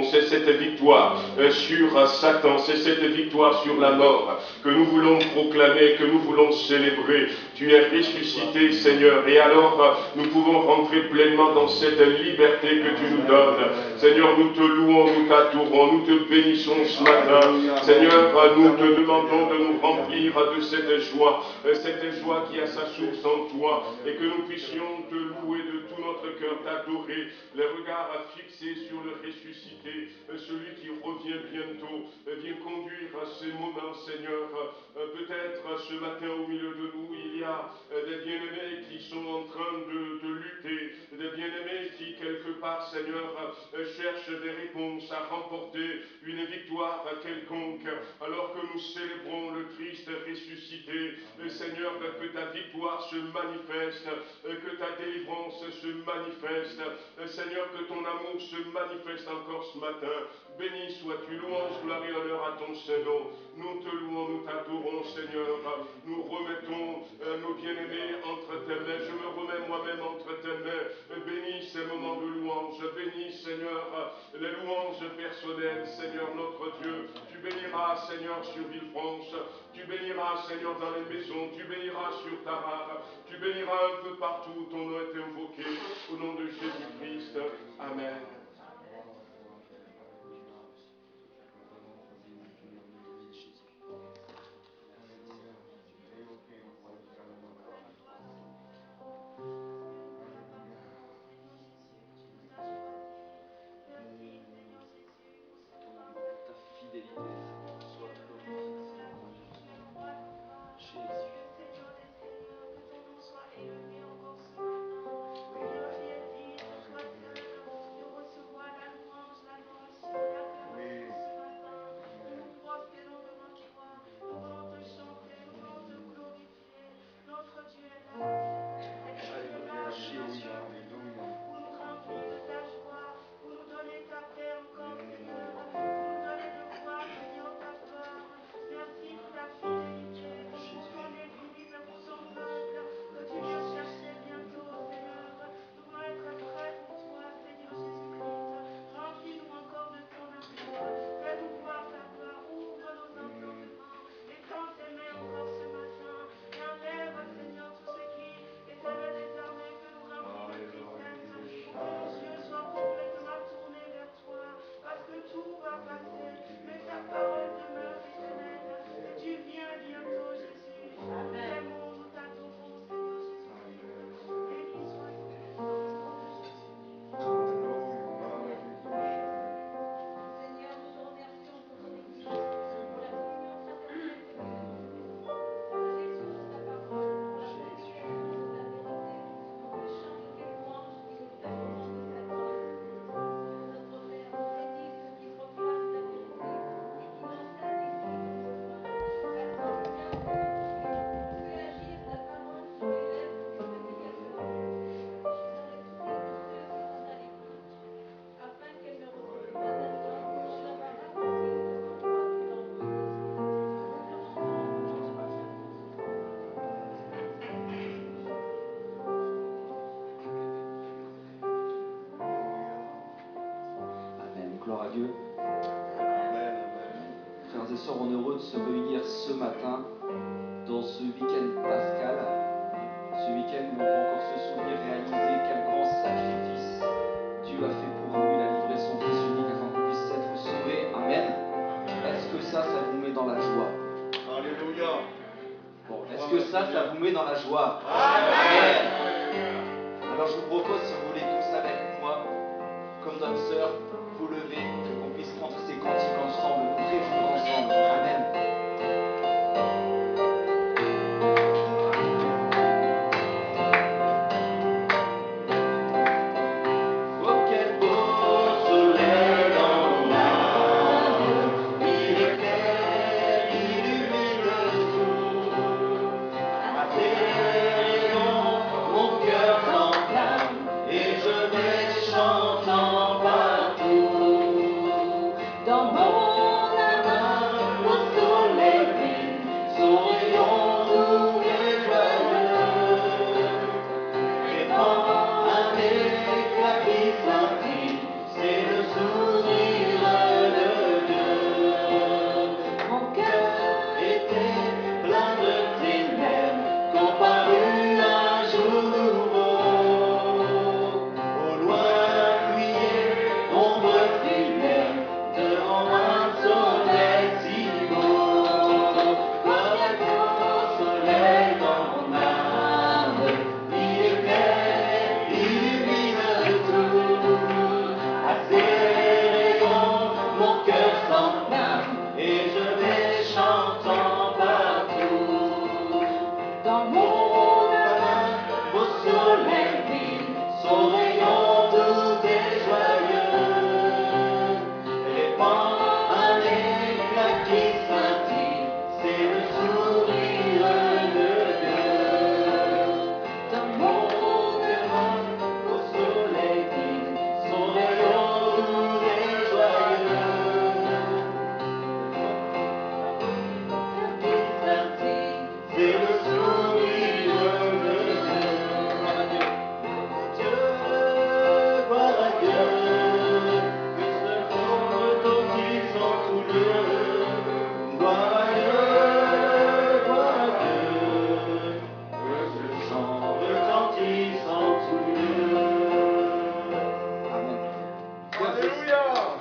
célébrons, c'est cette victoire sur Satan, c'est cette victoire sur la mort que nous voulons proclamer, que nous voulons célébrer. Tu es ressuscité, Seigneur, et alors nous pouvons rentrer pleinement dans cette liberté que tu nous donnes. Seigneur, nous te louons, nous t'adorons, nous te bénissons ce matin. Seigneur, nous te demandons de nous remplir de cette joie qui a sa source en toi, et que nous puissions te louer de tout notre cœur, t'adorer, les regards fixés sur le ressuscité, celui qui revient bientôt. Viens conduire à ces moments, Seigneur. Peut-être ce matin au milieu de nous, il y a des bien-aimés qui sont en train de lutter, des bien-aimés qui, quelque part, Seigneur, cherchent des réponses à remporter une victoire quelconque, alors que nous célébrons le Christ ressuscité. Seigneur, que ta victoire se manifeste, que ta délivrance se manifeste. Seigneur, que ton amour se manifeste encore ce matin. Béni sois-tu, louange, gloire et honneur à ton Saint-Nom. Nous te louons, nous t'adorons, Seigneur. Nous remettons nos bien-aimés entre tes mains. Je me remets moi-même entre tes mains. Bénis ces moments de louange. Bénis, Seigneur, les louanges personnelles, Seigneur notre Dieu. Tu béniras, Seigneur, sur Villefranche. Tu béniras, Seigneur, dans les maisons. Tu béniras sur Tarare. Tu béniras un peu partout où ton nom est invoqué. Au nom de Jésus-Christ. Amen. Gloire à Dieu. Frères et sœurs, on est heureux de se réunir ce matin dans ce week-end pascal. Ce week-end où on peut encore se souvenir, réaliser quel grand sacrifice Dieu a fait pour nous. Il a livré son Fils unique afin qu'on puisse être sauvés. Amen. Est-ce que ça vous met dans la joie? Alléluia. Bon, est-ce que ça vous met dans la joie? Amen. Alors je vous propose, si vous voulez tous avec moi, comme notre sœur, vous lever, qu'on puisse prendre ces cantiques ensemble, nous réjouir ensemble. Amen. Oh, quel beau soleil dans l'âme, il éclaire, illumine le jour. À tes rayons, mon cœur s'enflamme, et je vais chantant partout.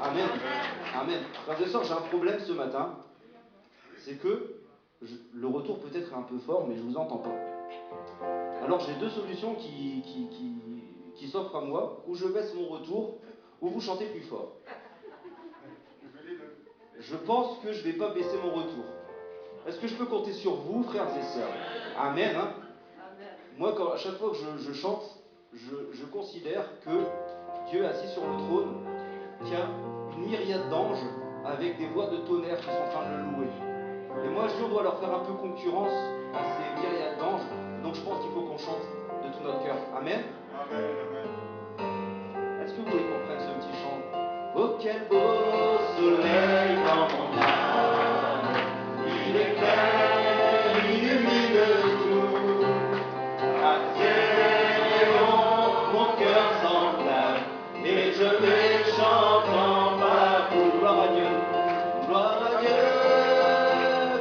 Amen. Amen. Frères et sœurs, j'ai un problème ce matin. C'est que le retour peut être un peu fort, mais je vous entends pas. Alors j'ai deux solutions qui s'offrent à moi. Ou je baisse mon retour, ou vous chantez plus fort. Je pense que je vais pas baisser mon retour. Est-ce que je peux compter sur vous, frères et sœurs? Amen. Hein? Moi, à chaque fois que je chante, je considère que Dieu assis sur le trône tient une myriade d'anges avec des voix de tonnerre qui sont en train de le louer. Et moi, je dois leur faire un peu concurrence à ces myriades d'anges. Donc je pense qu'il faut qu'on chante de tout notre cœur. Amen. Est-ce que vous voulez qu'on prenne ce petit chant? Oh, quel beau soleil dans mon âme, il éclaire, illumine tout. Accélérons, mon cœur s'enflamme, et je vais chantant partout. Gloire à Dieu, gloire à Dieu,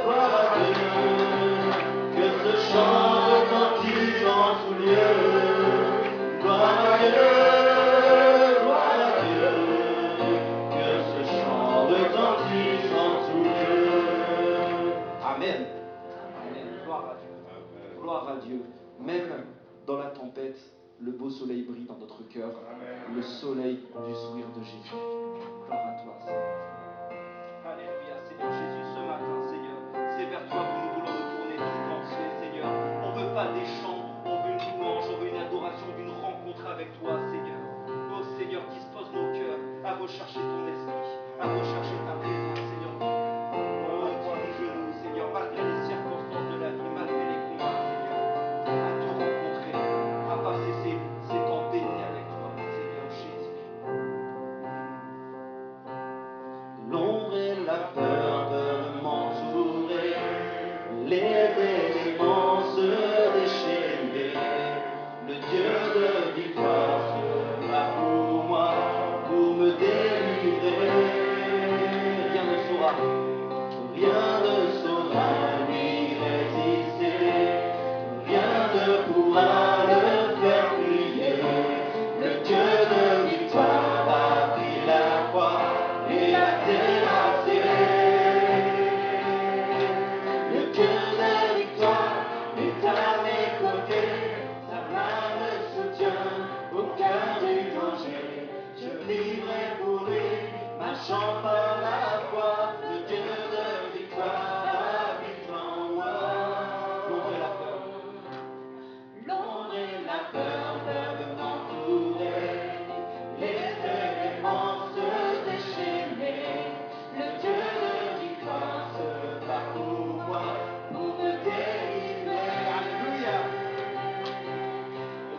gloire à Dieu. Que ce chant retentisse en tout lieu. Gloire à Dieu, gloire à Dieu. Que ce chant retentisse en tout lieu. Amen. Amen. Gloire à Dieu. Gloire à Dieu. Même dans la tempête, le beau soleil brille dans notre cœur. Le soleil du sourire de Jésus. Gloire à toi, Seigneur. Alléluia, Seigneur Jésus, ce matin, Seigneur, c'est vers toi que nous voulons nous tourner tout entier, Seigneur. On ne veut pas des chants, on veut une louange, on veut une adoration, d'une rencontre avec toi, Seigneur. Oh Seigneur, dispose nos cœurs à rechercher ton esprit, à rechercher ta présence, Seigneur. Oh, toi, nos genoux, Seigneur, malgré les circonstances de la vie, malgré les combats, Seigneur, à te rencontrer, à passer ces temps bénis avec toi, Seigneur Jésus. L'ombre et la peur peuvent m'entourer, les éléments se déchaîner. Le Dieu de victoire se bat pour moi, pour me délivrer. Rien ne saura lui résister, rien ne pourra le faire plier. Le Dieu de victoire a pris la croix et a terrassé. Le Dieu de victoire est à mes côtés, sa main me soutient au cœur du danger. Je vivrai pour lui, marchant par la foi. Le Dieu de victoire habite en moi. L'ombre et la peur. L'ombre et la peur peuvent m'entourer, les éléments se déchaîner. Le Dieu de victoire se bat pour moi, pour me délivrer. Alléluia.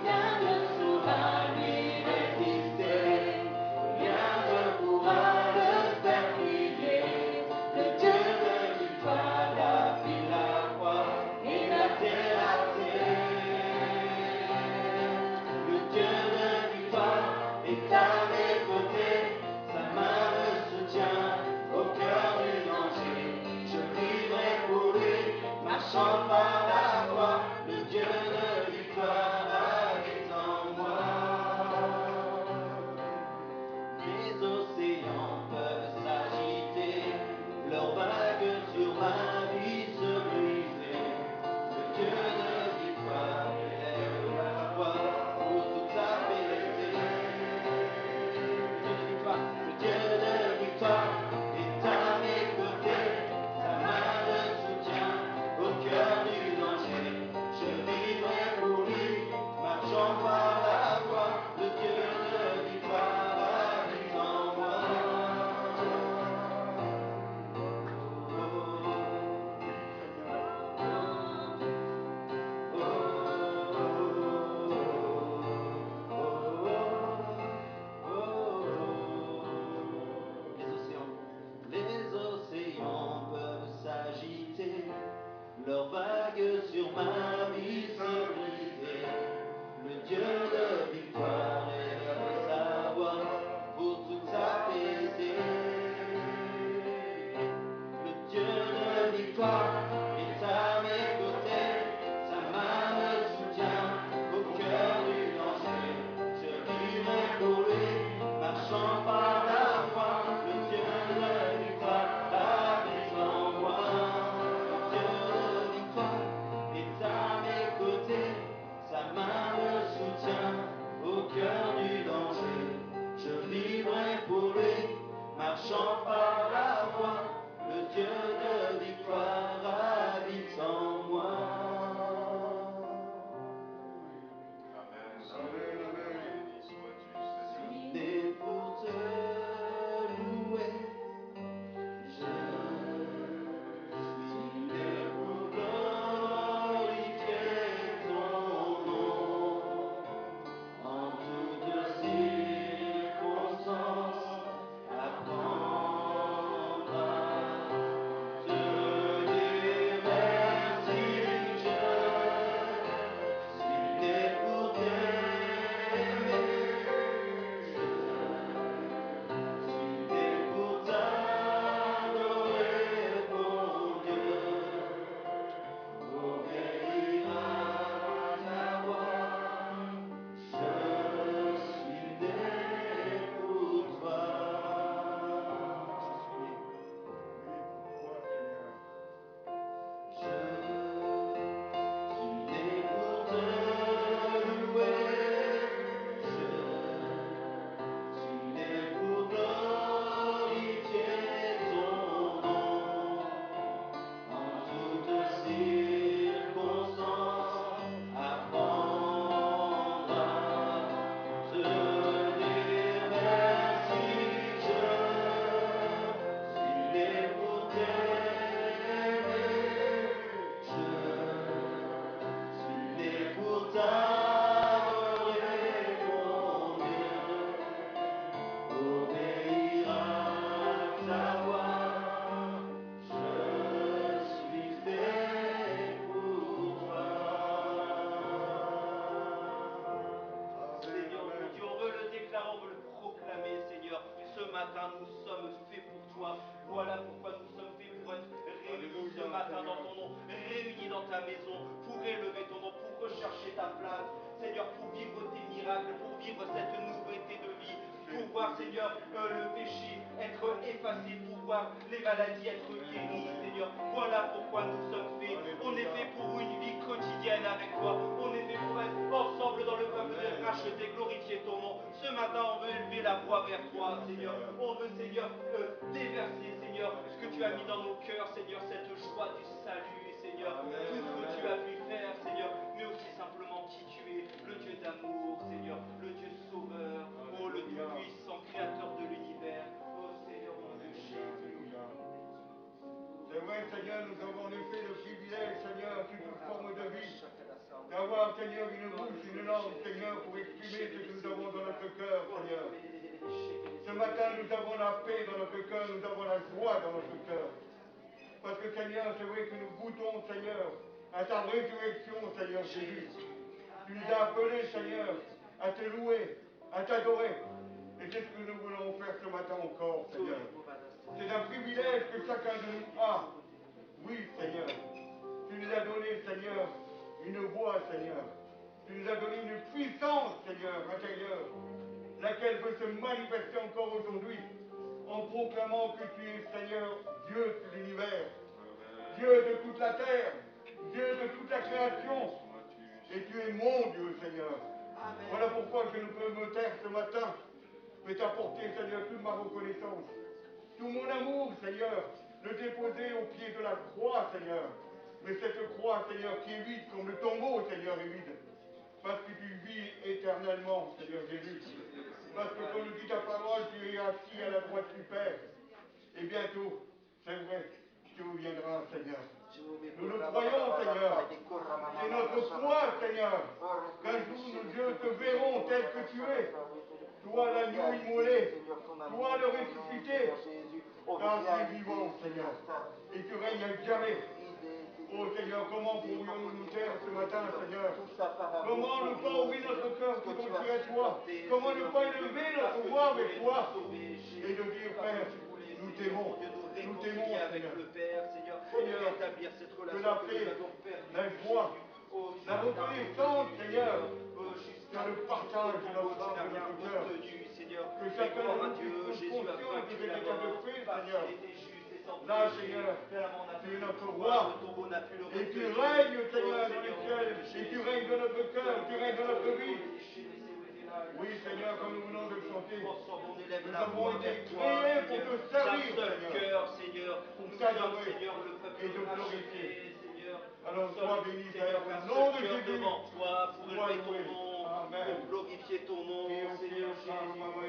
Rien ne saura lui résister, rien ne pourra le chante par la voix, le Dieu de victoire habite en moi. Amen. Amen, amen. Béni sois-tu, Seigneur. Né pour te louer, je suis né pour glorifier ton nom. En toutes circonstances, apprendre à te dire merci. Je suis né pour t'aimer. Je suis né pour t'adorer, mon Dieu. Obéir à ta voix. Je suis né pour toi. Je suis né pour te louer. Je suis né pour glorifier ton nom. En toutes circonstances, apprendre à te dire merci. Je suis né pour t'aimer. Je suis né pour t'adorer, mon Dieu. Obéir à ta voix. Je suis fait pour toi. Seigneur mon Dieu, on veut le déclarer, on veut le proclamer, Seigneur. Ce matin, nous sommes faits pour toi. Voilà pourquoi nous sommes faits pour être réunis ce matin dans ton nom, réunis dans ta maison, pour élever ton nom, pour rechercher ta place. Seigneur, pour vivre tes miracles, pour vivre cette nouveauté de vie, pour voir, Seigneur, le péché être effacé, pour voir les maladies être guéries, Seigneur. Voilà pourquoi nous sommes faits. On est fait pour une vie quotidienne avec toi. On est fait pour être ensemble dans le peuple de racheter, glorifier ton nom. Ce matin, on veut élever la voix vers toi, Seigneur. On veut, Seigneur, déverser, Seigneur, ce que tu as mis dans nos cœurs, Seigneur, cette joie du salut, Seigneur. Tout ce que tu as pu faire, Seigneur, mais aussi simplement qui tu es, le Dieu d'amour, Seigneur, le Dieu sauveur, oh, le Dieu puissant, créateur de l'univers. Oh, Seigneur, mon Dieu, Jésus. C'est vrai, Seigneur, nous avons en effet le privilège, Seigneur, sous toute forme de vie, d'avoir, Seigneur, une bouche, une langue, Seigneur, pour exprimer ce que nous avons dans notre cœur, Seigneur. Ce matin, nous avons la paix dans notre cœur, nous avons la joie dans notre cœur. Parce que, Seigneur, c'est vrai que nous goûtons, Seigneur, à ta résurrection, Seigneur Jésus. Tu nous as appelés, Seigneur, à te louer, à t'adorer. Et c'est ce que nous voulons faire ce matin encore, Seigneur. C'est un privilège que chacun de nous a. Oui, Seigneur. Tu nous as donné, Seigneur, une voix, Seigneur. Tu nous as donné une puissance, Seigneur, intérieure, laquelle veut se manifester encore aujourd'hui, en proclamant que tu es, Seigneur, Dieu de l'univers, Dieu de toute la terre, Dieu de toute la création. Et tu es mon Dieu, Seigneur. Voilà pourquoi je ne peux me taire ce matin, mais t'apporter, Seigneur, toute ma reconnaissance, tout mon amour, Seigneur, le déposer au pied de la croix, Seigneur. Mais cette croix, Seigneur, qui est vide, comme le tombeau, Seigneur, est vide. Parce que tu vis éternellement, Seigneur Jésus. Parce que comme le dit ta parole, tu es assis à la droite du Père. Et bientôt, c'est vrai, tu reviendras, Seigneur. Nous le croyons, Seigneur. C'est notre foi, Seigneur. Qu'un jour, nos yeux te verront tel que tu es. Toi, l'agneau immolé. Toi, le ressuscité. Car tu es vivant, Seigneur. Et tu règnes à jamais. Oh Seigneur, comment pourrions-nous nous taire ce matin, Seigneur? Comment ne pas ouvrir notre cœur tout entier à toi? Comment ne pas élever notre voix avec toi? Et de dire, Père, nous t'aimons, avec le Père, Seigneur, Seigneur, rétablir cette que relation la que paix, nous avons perdue. la joie, Oh, la reconnaissance, Seigneur, dans le partage de notre âme, de notre cœur. Seigneur, Que chacun de nous Dieu, puisse Jésus a conscience vaincu de cet la état de mort, fait, parce Seigneur. qu'il était juste et sans Là, péché. Seigneur, Finalement, on a tu pu es notre le roi. le tombeau n'a pu le Et tu retenir. règnes, Oh, Seigneur, dans les cieux. Jésus, Et tu règnes dans notre cœur, tu règnes dans notre vie. Oui, Seigneur, comme nous venons de le chanter, ensemble, on élève nous la avons voix été vers toi, créés pour Seigneur. te servir, t'adorer Seigneur, le peuple et te glorifier. Seigneur. Alors, Nous sois sommes, béni, Seigneur, Père, un au nom seul de cœur Jésus. devant toi pour Sois élever ton loué. nom, Amen. pour glorifier ton nom, Seigneur Jésus.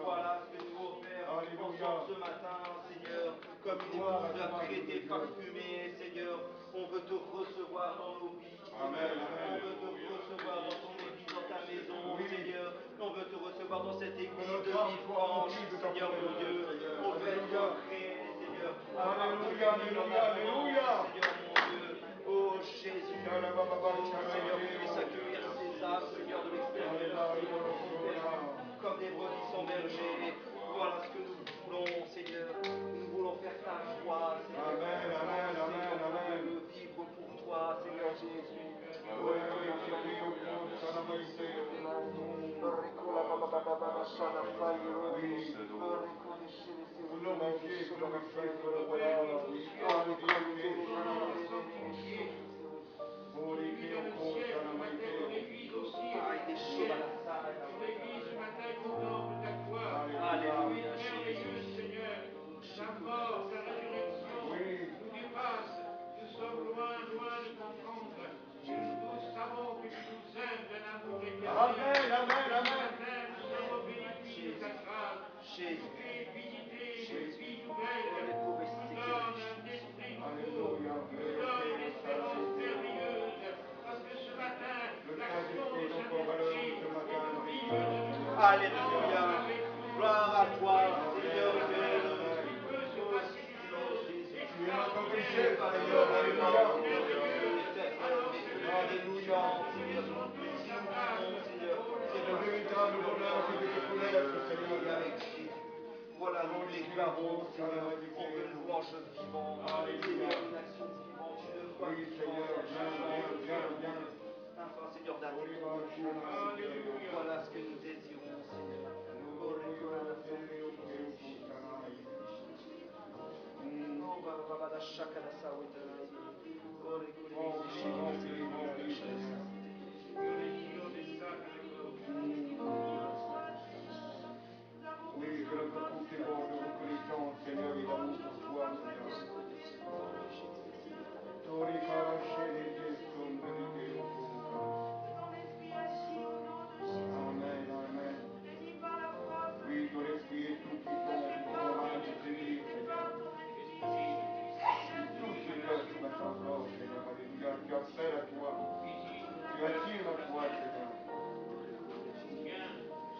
Voilà ce que nous offrons Alléluia. ensemble ce matin, Seigneur, comme une épouse apprêtée, parfumée, Seigneur. On veut te recevoir dans nos vies, Amen, Seigneur. amen. On veut te recevoir dans ton église, dans ta maison, Oui. Seigneur. On veut te recevoir dans cette église Que notre de âme vie soit franche, remplie de ta Seigneur mon présence, Dieu. Seigneur. On veut être Alléluia. prêt, Seigneur. Alléluia, alléluia, alléluia. Seigneur mon Dieu. Oh Jésus. Oh Seigneur, tu puisses accueillir ces âmes, Seigneur, de l'extérieur, Seigneur, comme des brebis sans berger. Voilà ce que nous voulons, Seigneur. Nous voulons faire ta joie, Seigneur. Amen, amen, amen, amen. Nous voulons vivre pour toi, Seigneur Jésus. Alléluia, Jésus. Seigneur. La mort, la résurrection nous dépasse. Nous sommes loin de comprendre. Nous savons que tu nous aimes d'un amour éternel. Amen, amen, amen. Nous sommes bénis de ta grâce. Tu nous fais visiter une vie nouvelle. Tu nous donnes un esprit nouveau. Tu nous donnes une espérance merveilleuse. Parce que ce matin, l'action de Saint-Esprit est de vivre de nouveau. Alléluia. Gloire à toi, Seigneur Dieu. Tu es notre richesse, Seigneur. Alléluia. Alléluia. C'est le véritable bonheur que de te connaître, Seigneur. Voilà, nous déclarons, Seigneur, on veut une louange vivante, Seigneur, une action vivante, une foi Oui, Seigneur, viens. Enfin, Seigneur, d'amour. Voilà ce que nous désirons, Seigneur. Oui, que notre coupe déborde de reconnaissance, Seigneur, et d'amour pour toi, Seigneur. Tori karashele geston de Amen, amen. Oui, ton esprit est tout puissant, pour rendre Jésus, Seigneur. Tout ce cœur ce matin, gloire, Seigneur, alléluia. Tu appelles à toi. Tu attires à toi, Seigneur.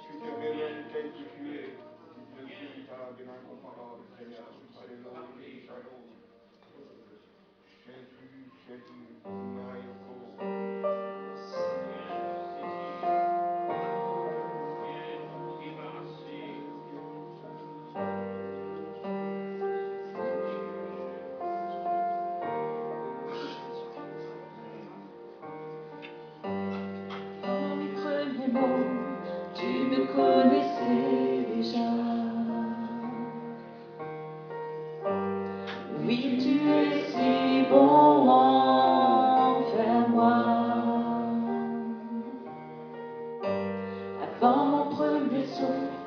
Tu te révèles tel que tu es. Le véritable et l'incomparable, Seigneur. Alléluia, shalom. Jésus, Mayoko. Dans mes premiers mots, tu me connaissais déjà. Oui, tu es si bon envers moi. Avant mon premier souffle,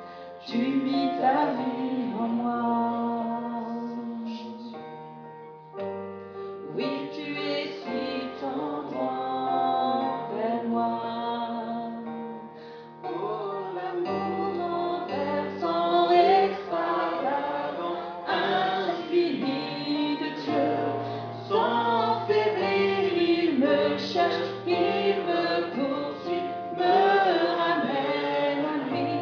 tu mis ta vie en moi. Oui, tu es si tendre envers moi. Oh, l'amour enversant extravagant, infini de Dieu, sans faiblir, il me cherche, il me poursuit, me ramène à lui.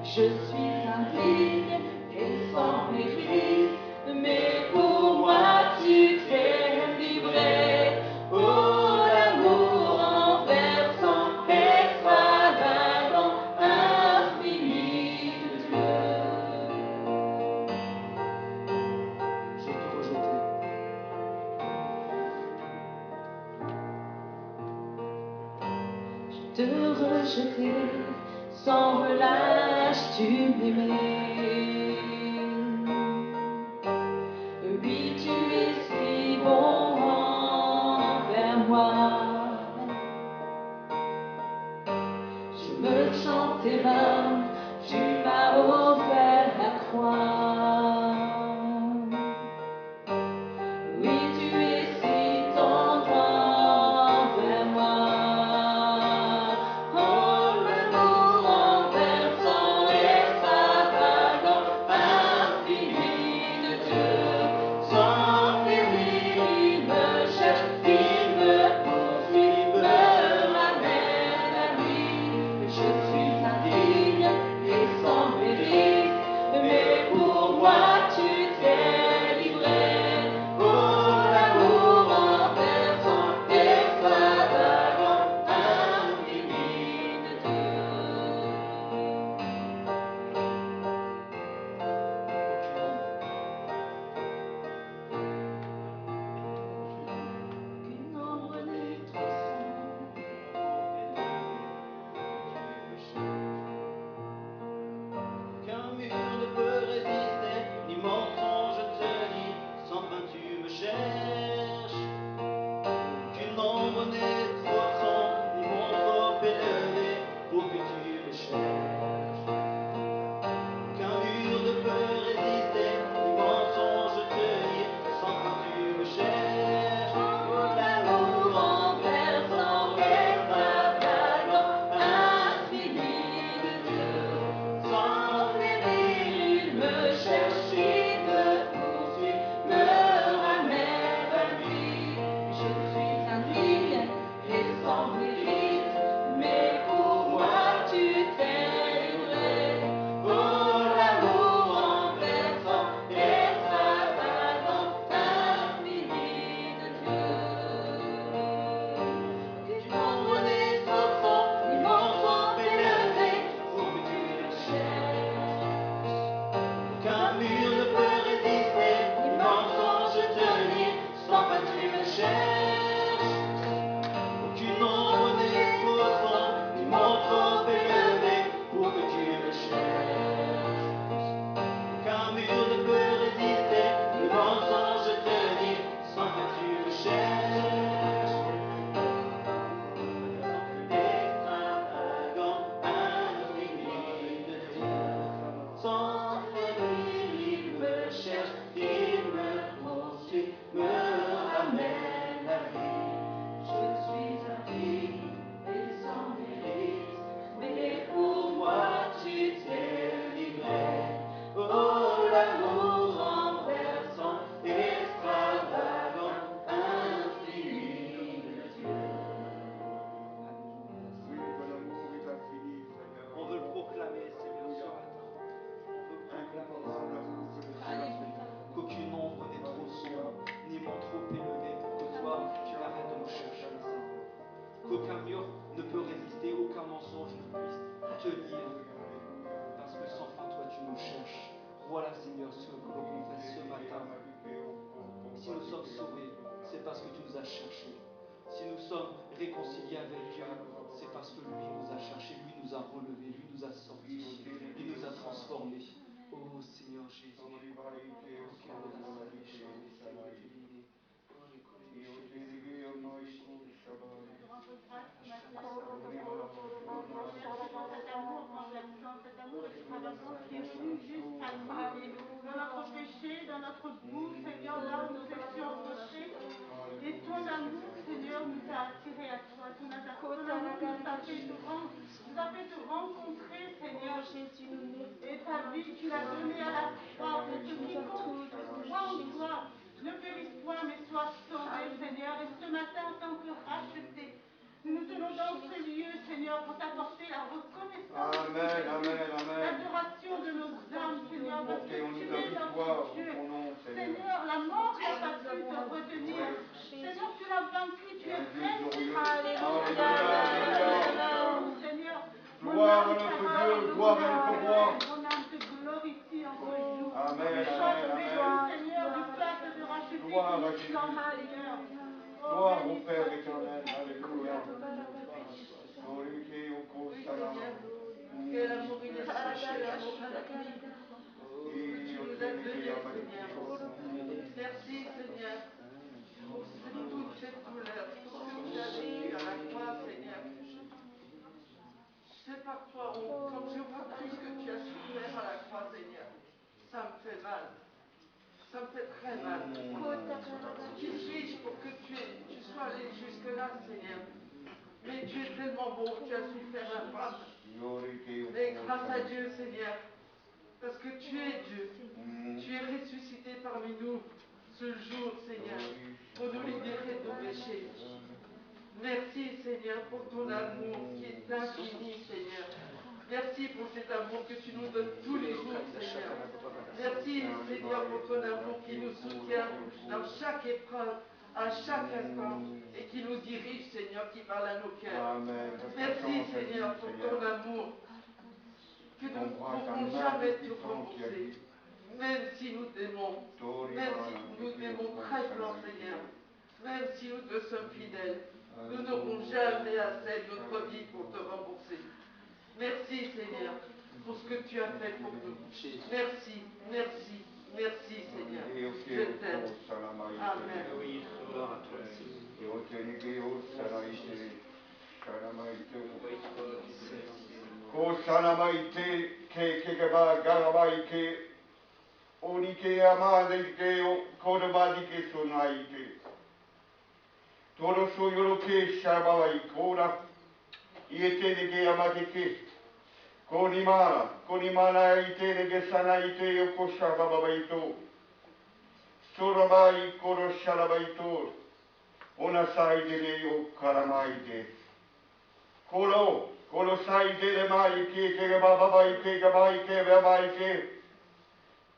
Je suis indigne et sans mérite, mais pour moi tu t'es livré. Oh, l'amour enversant, extravagant, infini de Dieu. J'ai tout rejeté. Te rejeter sans relâche, tu m'aimais. Oui, tu es si bon envers moi. Je me sentais vain, tu m'as offert la croix. a cherchés. Si nous sommes réconciliés avec Dieu, c'est parce que lui nous a cherchés, lui nous a relevés, lui nous a sanctifiés, lui nous a transformés. Oh Seigneur Jésus. Cet amour renversant, cet amour extravagant qui est venu jusqu'à nous, dans notre péché, dans notre boue, Seigneur, là où nous étions fauchés. Et ton amour, Seigneur, nous a attirés à toi. Ton amour nous a fait te rencontrer, Seigneur Jésus. Et ta vie, tu l'as donnée à la croix, pour que quiconque croit en toi ne périsse point, mais soit sauvé, Seigneur. Et ce matin, en tant que racheté, nous tenons dans ce lieu, Seigneur, pour t'apporter la reconnaissance, l'adoration de nos âmes, Seigneur, parce que tu es notre Dieu. Seigneur, la mort n'a pas pu te retenir. Seigneur, tu l'as vaincu, tu es ressuscité. Seigneur, Gloire à notre Dieu, gloire à notre roi. mon âme te glorifie en ce jour. Amen, Chante, amen. Seigneur, du peuple de racheter Gloire à qui Jésus. Seigneur. Gloire au Père éternel, alléluia. Glorifié au Costa. Quel amour inexprimable, l'amour infini. Tu nous as donné, Seigneur. Merci, Seigneur, pour toute cette douleur, pour ce que tu as vécu à la croix, Seigneur. C'est parfois, quand je vois tout ce que tu as souffert à la croix, Seigneur, ça me fait mal. Ça me fait très mal. Qui suis-je pour que tu sois allé jusque-là, Seigneur? Mais tu es tellement bon, tu as su faire un pas. Mais grâce à Dieu, Seigneur, parce que tu es Dieu, tu es ressuscité parmi nous ce jour, Seigneur, pour nous libérer de nos péchés. Merci, Seigneur, pour ton amour qui est infini, Seigneur. Merci pour cet amour que tu nous donnes tous les jours, Seigneur. Merci, Seigneur, pour ton amour qui nous soutient dans chaque épreuve, à chaque instant, et qui nous dirige, Seigneur, qui parle à nos cœurs. Merci, Seigneur, pour ton amour, que nous ne pourrons jamais te rembourser. Même si nous t'aimons, même si nous t'aimons très fort, Seigneur, même si nous te sommes fidèles, nous n'aurons jamais assez de notre vie pour te rembourser. Merci, Seigneur, pour ce que tu as fait pour nous. Merci, merci, merci, Seigneur. Je t'aime. Amen. Oui, gloire à toi, Kosanamaite ke kekeba garabaike onike amade ke kodabadi ke sonaite toro soyoro ke shabai kora iete de ke amade ke konimana ite de ke sanaite yoko shababaito sorabai koro shalabaito onasai de yo karamaide Kolo sai de mai ke baba ke gabai ke babai ke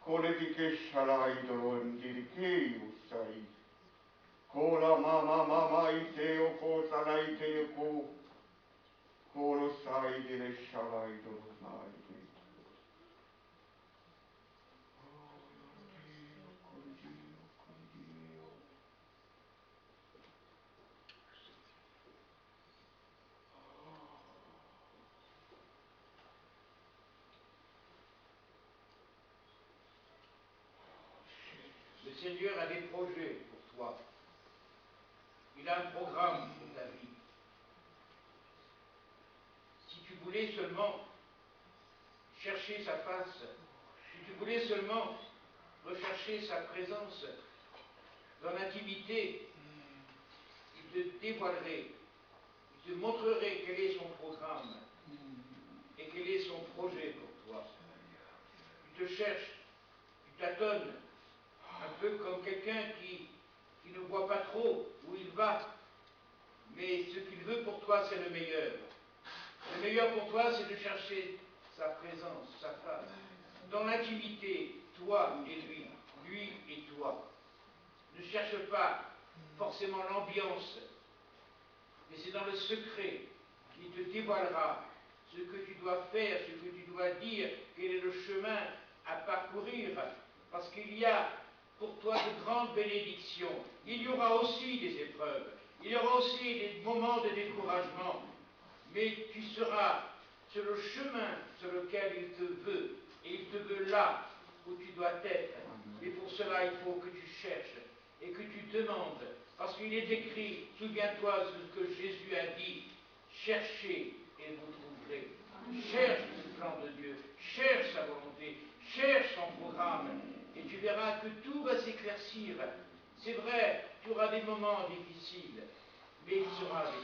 kole di ke sharai don di ke usai kola mama ite o ko sarai te ko kolo sai de sharai don mai Le Seigneur a des projets pour toi. Il a un programme pour ta vie. Si tu voulais seulement chercher sa face, si tu voulais seulement rechercher sa présence dans l'intimité, il te dévoilerait, il te montrerait quel est son programme et quel est son projet pour toi. Il te cherche, il t'attend, un peu comme quelqu'un qui ne voit pas trop où il va, mais ce qu'il veut pour toi, c'est le meilleur. Le meilleur pour toi, c'est de chercher sa présence, sa face, dans l'intimité, toi et lui, lui et toi. Ne cherche pas forcément l'ambiance, mais c'est dans le secret qu'il te dévoilera ce que tu dois faire, ce que tu dois dire, quel est le chemin à parcourir, parce qu'il y a pour toi de grandes bénédictions. Il y aura aussi des épreuves, il y aura aussi des moments de découragement, mais tu seras sur le chemin sur lequel il te veut, et il te veut là où tu dois être. Mais pour cela, il faut que tu cherches et que tu demandes, parce qu'il est écrit, souviens-toi de ce que Jésus a dit, cherchez et vous trouverez. Cherche le plan de Dieu, cherche sa volonté, cherche son programme, et tu verras que tout va s'éclaircir. C'est vrai, tu auras des moments difficiles, mais il sera avec toi.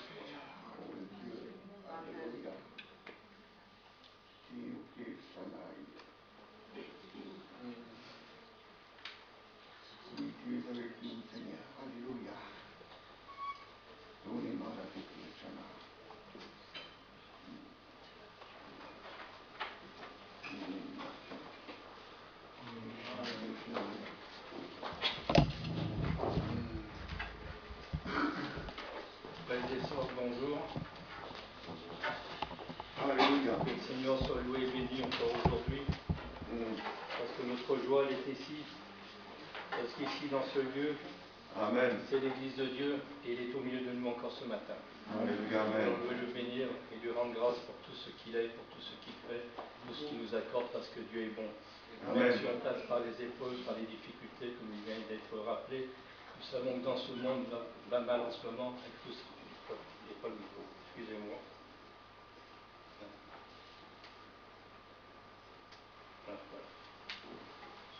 Oui, tu es avec nous, Seigneur. Alléluia. Donnez-moi la victoire, Seigneur. Frères et sœurs, bonjour. Alléluia. Que le Seigneur soit loué et béni encore aujourd'hui. Parce que notre joie, elle est ici. Parce qu'ici, dans ce lieu, Amen. c'est l'Église de Dieu et il est au milieu de nous encore ce matin. Alléluia. Amen. Alors, on veut le bénir et lui rendre grâce pour tout ce qu'il est, pour tout ce qu'il fait, tout ce qu'il nous accorde, parce que Dieu est bon. Amen. Même si on passe par les épreuves, par les difficultés, comme il vient d'être rappelé, nous savons que dans ce monde va mal en ce moment, avec tout ce qui n'est pas le micro. Excusez-moi.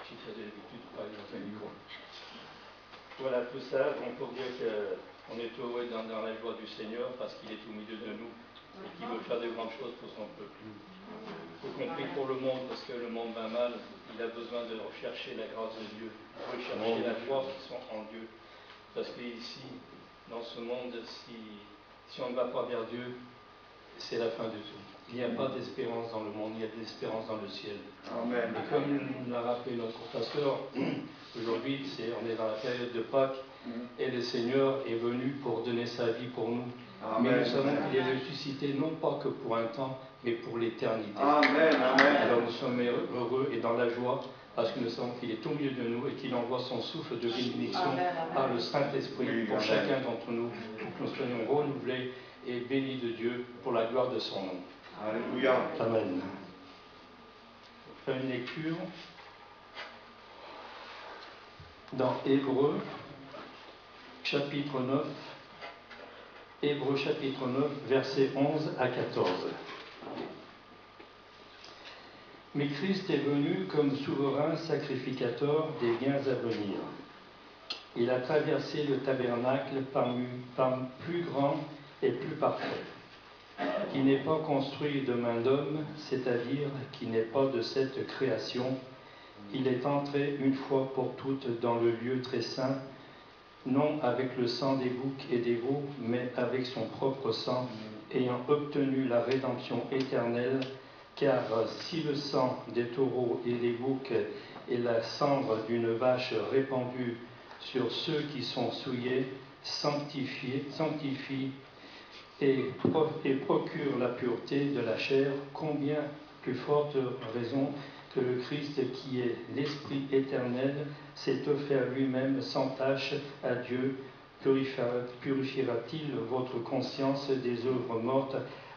J'ai fait l'habitude de parler dans un micro. Voilà, tout ça, on peut dire qu'on est heureux dans la joie du Seigneur parce qu'il est au milieu de nous et qu'il veut faire de grandes choses pour son peuple. Y compris pour le monde, parce que le monde va mal, il a besoin de rechercher la grâce de Dieu, de rechercher la joie qui sont en Dieu. Parce qu'ici, dans ce monde, si on ne va pas vers Dieu, c'est la fin de tout. Il n'y a pas d'espérance dans le monde, il y a de l'espérance dans le ciel. Amen. Et comme l'a rappelé notre pasteur, aujourd'hui, on est dans la période de Pâques, et le Seigneur est venu pour donner sa vie pour nous. Amen. Mais nous savons qu'il est ressuscité non pas que pour un temps, mais pour l'éternité. Amen. Amen. Alors nous sommes heureux et dans la joie, parce que nous savons qu'il est au milieu de nous et qu'il envoie son souffle de bénédiction par le Saint-Esprit pour chacun d'entre nous, pour que nous soyons renouvelés et bénis de Dieu pour la gloire de son nom. Alléluia. Amen. Je vais faire une lecture dans Hébreux, chapitre 9, Hébreux, chapitre 9, versets 11 à 14. Mais Christ est venu comme souverain sacrificateur des biens à venir. Il a traversé le tabernacle par plus grand et plus parfait, qui n'est pas construit de main d'homme, c'est-à-dire qui n'est pas de cette création. Il est entré une fois pour toutes dans le lieu très saint, non avec le sang des boucs et des veaux, mais avec son propre sang, ayant obtenu la rédemption éternelle. Car si le sang des taureaux et des boucs et la cendre d'une vache répandue sur ceux qui sont souillés sanctifie et procure la pureté de la chair, combien plus forte raison que le Christ, qui est l'Esprit éternel, s'est offert lui-même sans tache à Dieu, purifiera-t-il votre conscience des œuvres mortes,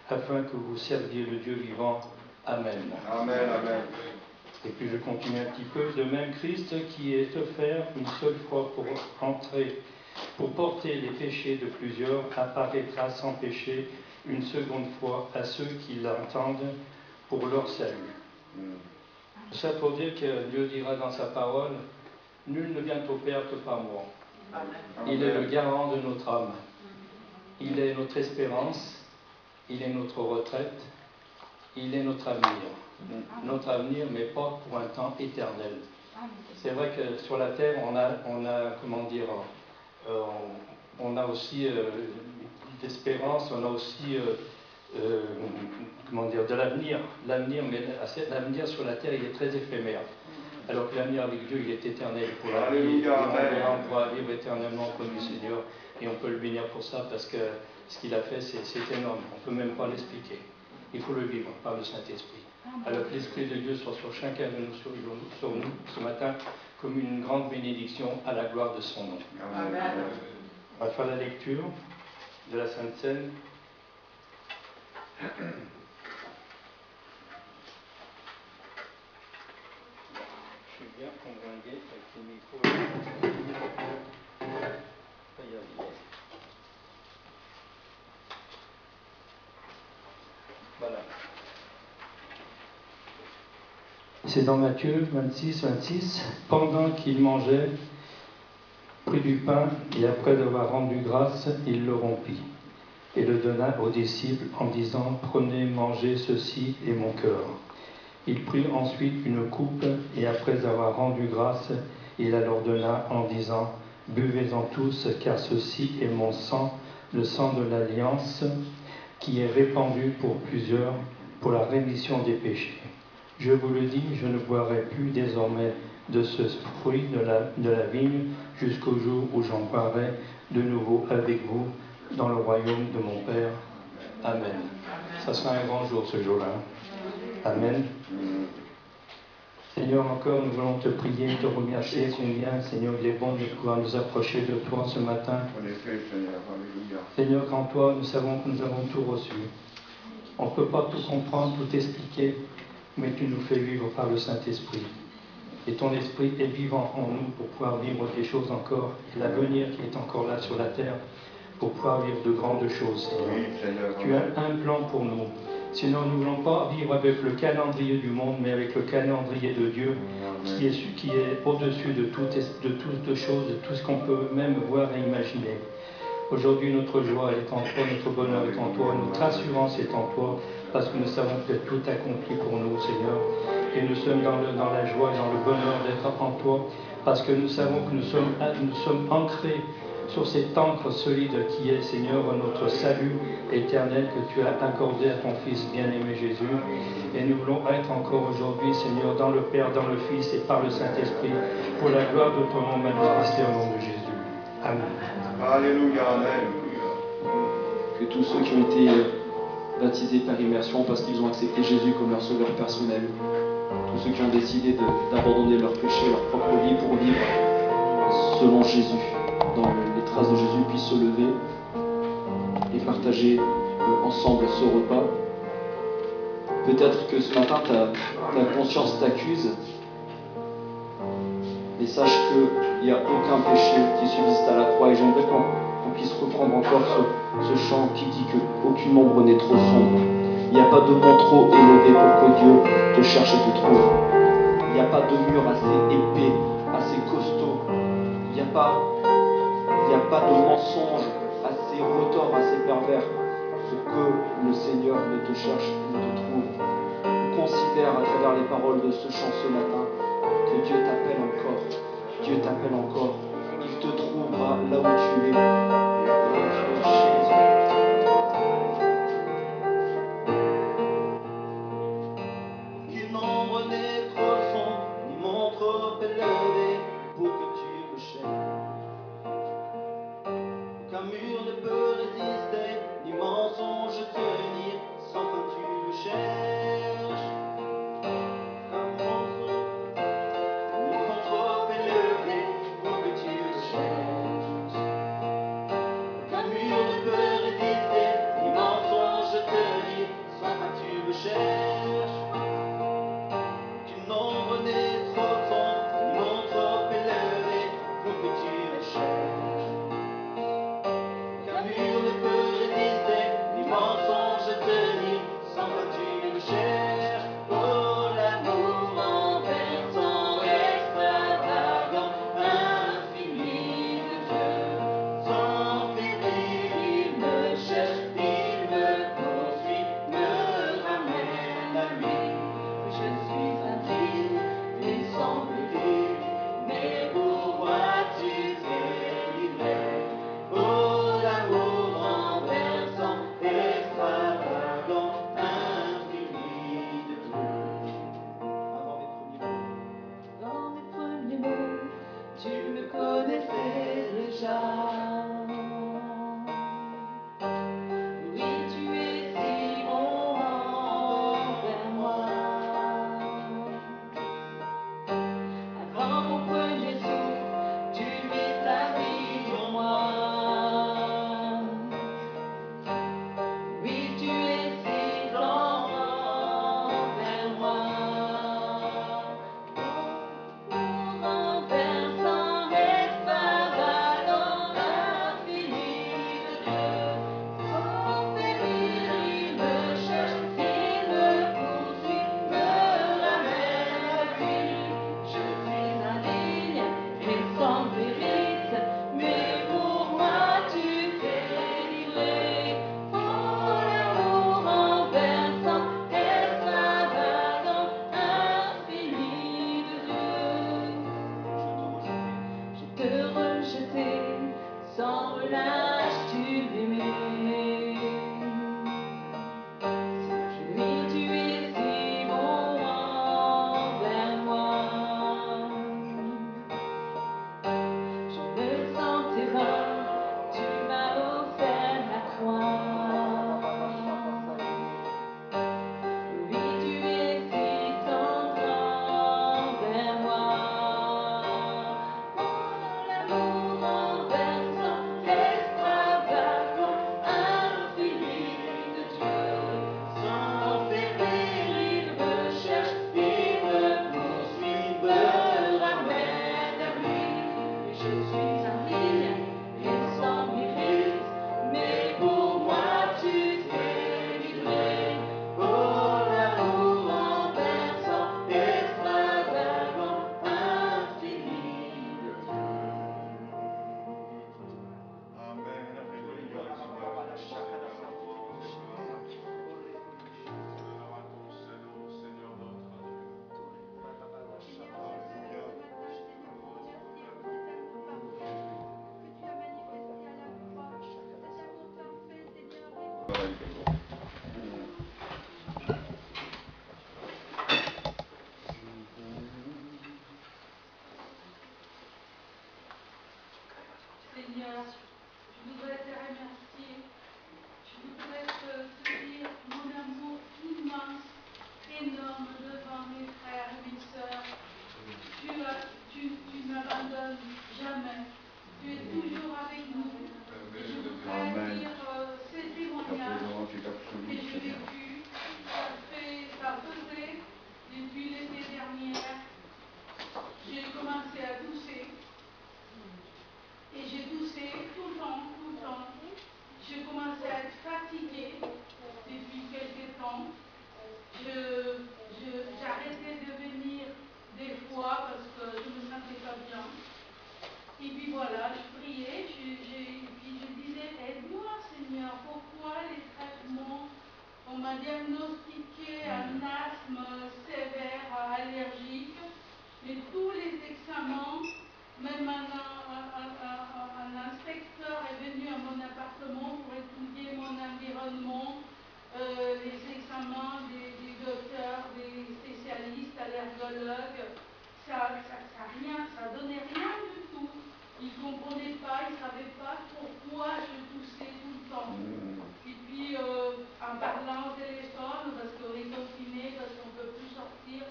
afin que vous serviez le Dieu vivant. Amen. Amen. Amen. Et puis je continue un petit peu. De même, Christ, qui est offert une seule fois pour porter les péchés de plusieurs, apparaîtra sans péché une seconde fois à ceux qui l'entendent pour leur salut. Ça pour dire que Dieu dira dans sa parole, nul ne vient au Père que par moi. Il est le garant de notre âme. Il est notre espérance. Il est notre retraite. Il est notre avenir. Notre avenir, mais pas pour un temps éternel. C'est vrai que sur la terre, on a comment dire, on a aussi d'espérance, on a aussi comment dire, de l'avenir. L'avenir, mais l'avenir sur la terre, il est très éphémère. Alors que l'avenir avec Dieu, il est éternel pour la vie. On pourra vivre éternellement auprès du Seigneur. Et on peut le bénir pour ça, parce que ce qu'il a fait, c'est énorme. On ne peut même pas l'expliquer. Il faut le vivre par le Saint-Esprit. Alors que l'Esprit de Dieu soit sur chacun de nous, sur nous ce matin, comme une grande bénédiction à la gloire de son nom. Amen. On va faire la lecture de la Sainte Seine. Je suis bien convaincu avec les micros. Ça y est. Voilà. C'est dans Matthieu 26. Pendant qu'il mangeait, prit du pain et après avoir rendu grâce, il le rompit et le donna aux disciples en disant: Prenez, mangez, ceci est mon cœur. Il prit ensuite une coupe et après avoir rendu grâce, il la leur donna en disant: Buvez-en tous, car ceci est mon sang, le sang de l'alliance, qui est répandu pour plusieurs pour la rémission des péchés. Je vous le dis, je ne boirai plus désormais de ce fruit de la vigne jusqu'au jour où j'en boirai de nouveau avec vous dans le royaume de mon Père. Amen. Ça sera un grand jour ce jour-là. Amen. Seigneur, encore nous voulons te prier, te remercier combien, Seigneur, il est bon de pouvoir nous approcher de toi ce matin. Seigneur, qu'en toi nous savons que nous avons tout reçu. On ne peut pas tout comprendre, tout expliquer, mais tu nous fais vivre par le Saint-Esprit. Et ton esprit est vivant en nous pour pouvoir vivre des choses encore, et l'avenir qui est encore là sur la terre, pour pouvoir vivre de grandes choses, Seigneur. Tu as un plan pour nous. Sinon, nous ne voulons pas vivre avec le calendrier du monde, mais avec le calendrier de Dieu, qui est au-dessus de toutes choses, de tout ce qu'on peut même voir et imaginer. Aujourd'hui, notre joie est en toi, notre bonheur est en toi, notre assurance est en toi, parce que nous savons que tout est accompli pour nous, Seigneur. Et nous sommes dans la joie et dans le bonheur d'être en toi, parce que nous savons que nous sommes ancrés sur cette encre solide qui est, Seigneur, notre salut éternel que tu as accordé à ton Fils bien-aimé Jésus. Et nous voulons être encore aujourd'hui, Seigneur, dans le Père, dans le Fils et par le Saint-Esprit, pour la gloire de ton nom manifesté au nom de Jésus. Amen. Alléluia, Amen. Que tous ceux qui ont été baptisés par immersion parce qu'ils ont accepté Jésus comme leur sauveur personnel, tous ceux qui ont décidé d'abandonner leur péché, leur propre vie pour vivre selon Jésus, dans les traces de Jésus, puissent se lever et partager ensemble ce repas. Peut-être que ce matin ta conscience t'accuse, et sache qu'il n'y a aucun péché qui subsiste à la croix, et j'aimerais qu'on puisse reprendre encore ce chant qui dit qu'aucune ombre n'est trop sombre. Il n'y a pas de mont trop élevé pour que Dieu te cherche et te trouve. Il n'y a pas de mur assez épais, assez costaud. Il n'y a pas de mensonge assez retors, assez pervers pour que le Seigneur ne te cherche et ne te trouve. On considère à travers les paroles de ce chant ce matin que Dieu t'appelle encore. Dieu t'appelle encore. Il te trouvera là où tu es. Qu'une ombre n'est trop sombre, ni mont trop élevé pour que tu me cherches. Aucun mur ne peut résister, ni mensonge tenir, sans fin tu me cherches. Aucun mensonge, ni mont trop élevé pour que tu me cherches. Aucun mur ne peut résister, ni mensonge tenir, sans fin tu me cherches. Qu'une ombre n'est trop sombre, ni mont trop élevé pour que tu me cherches. Qu'un mur ne peut résister, ni mensonge tenir, sans fin tu me cherches. Oh, l'amour renversant, extravagant, infini de Dieu. Sans finir, il me cherche, il me poursuit, me ramène à lui. Je suis indigne et sans but, mais pourquoi tu t'es livré? Oh, l'amour renversant, extravagant, infini de tout. Avant mes premiers mots, Dans mes premiers mots, tu me connaissais déjà. Oui, tu es si bon envers moi. Seigneur, je voudrais te remercier. Je voudrais te dire mon amour immense, énorme devant mes frères et mes sœurs. Tu ne m'abandonnes jamais. Tu es toujours avec nous. Et je voudrais dire ces témoignages que j'ai vécus. Ça faisait depuis l'été dernier. J'ai commencé à tousser. Et j'ai toussé tout le temps. J'ai commencé à être fatiguée depuis quelques temps. J'arrêtais de venir des fois parce que je ne me sentais pas bien. Et puis voilà, je priais, puis je disais, aide-moi Seigneur, pourquoi les traitements? On m'a diagnostiqué un asthme sévère, allergique, mais tous les examens, même un inspecteur est venu à mon appartement pour étudier mon environnement, les examens des docteurs, des spécialistes, allergologues, ça donnait rien du tout. Ils ne comprenaient pas, ils ne savaient pas pourquoi je toussais tout le temps. Et puis, en parlant au téléphone, parce qu'on est confiné, parce qu'on ne peut plus sortir,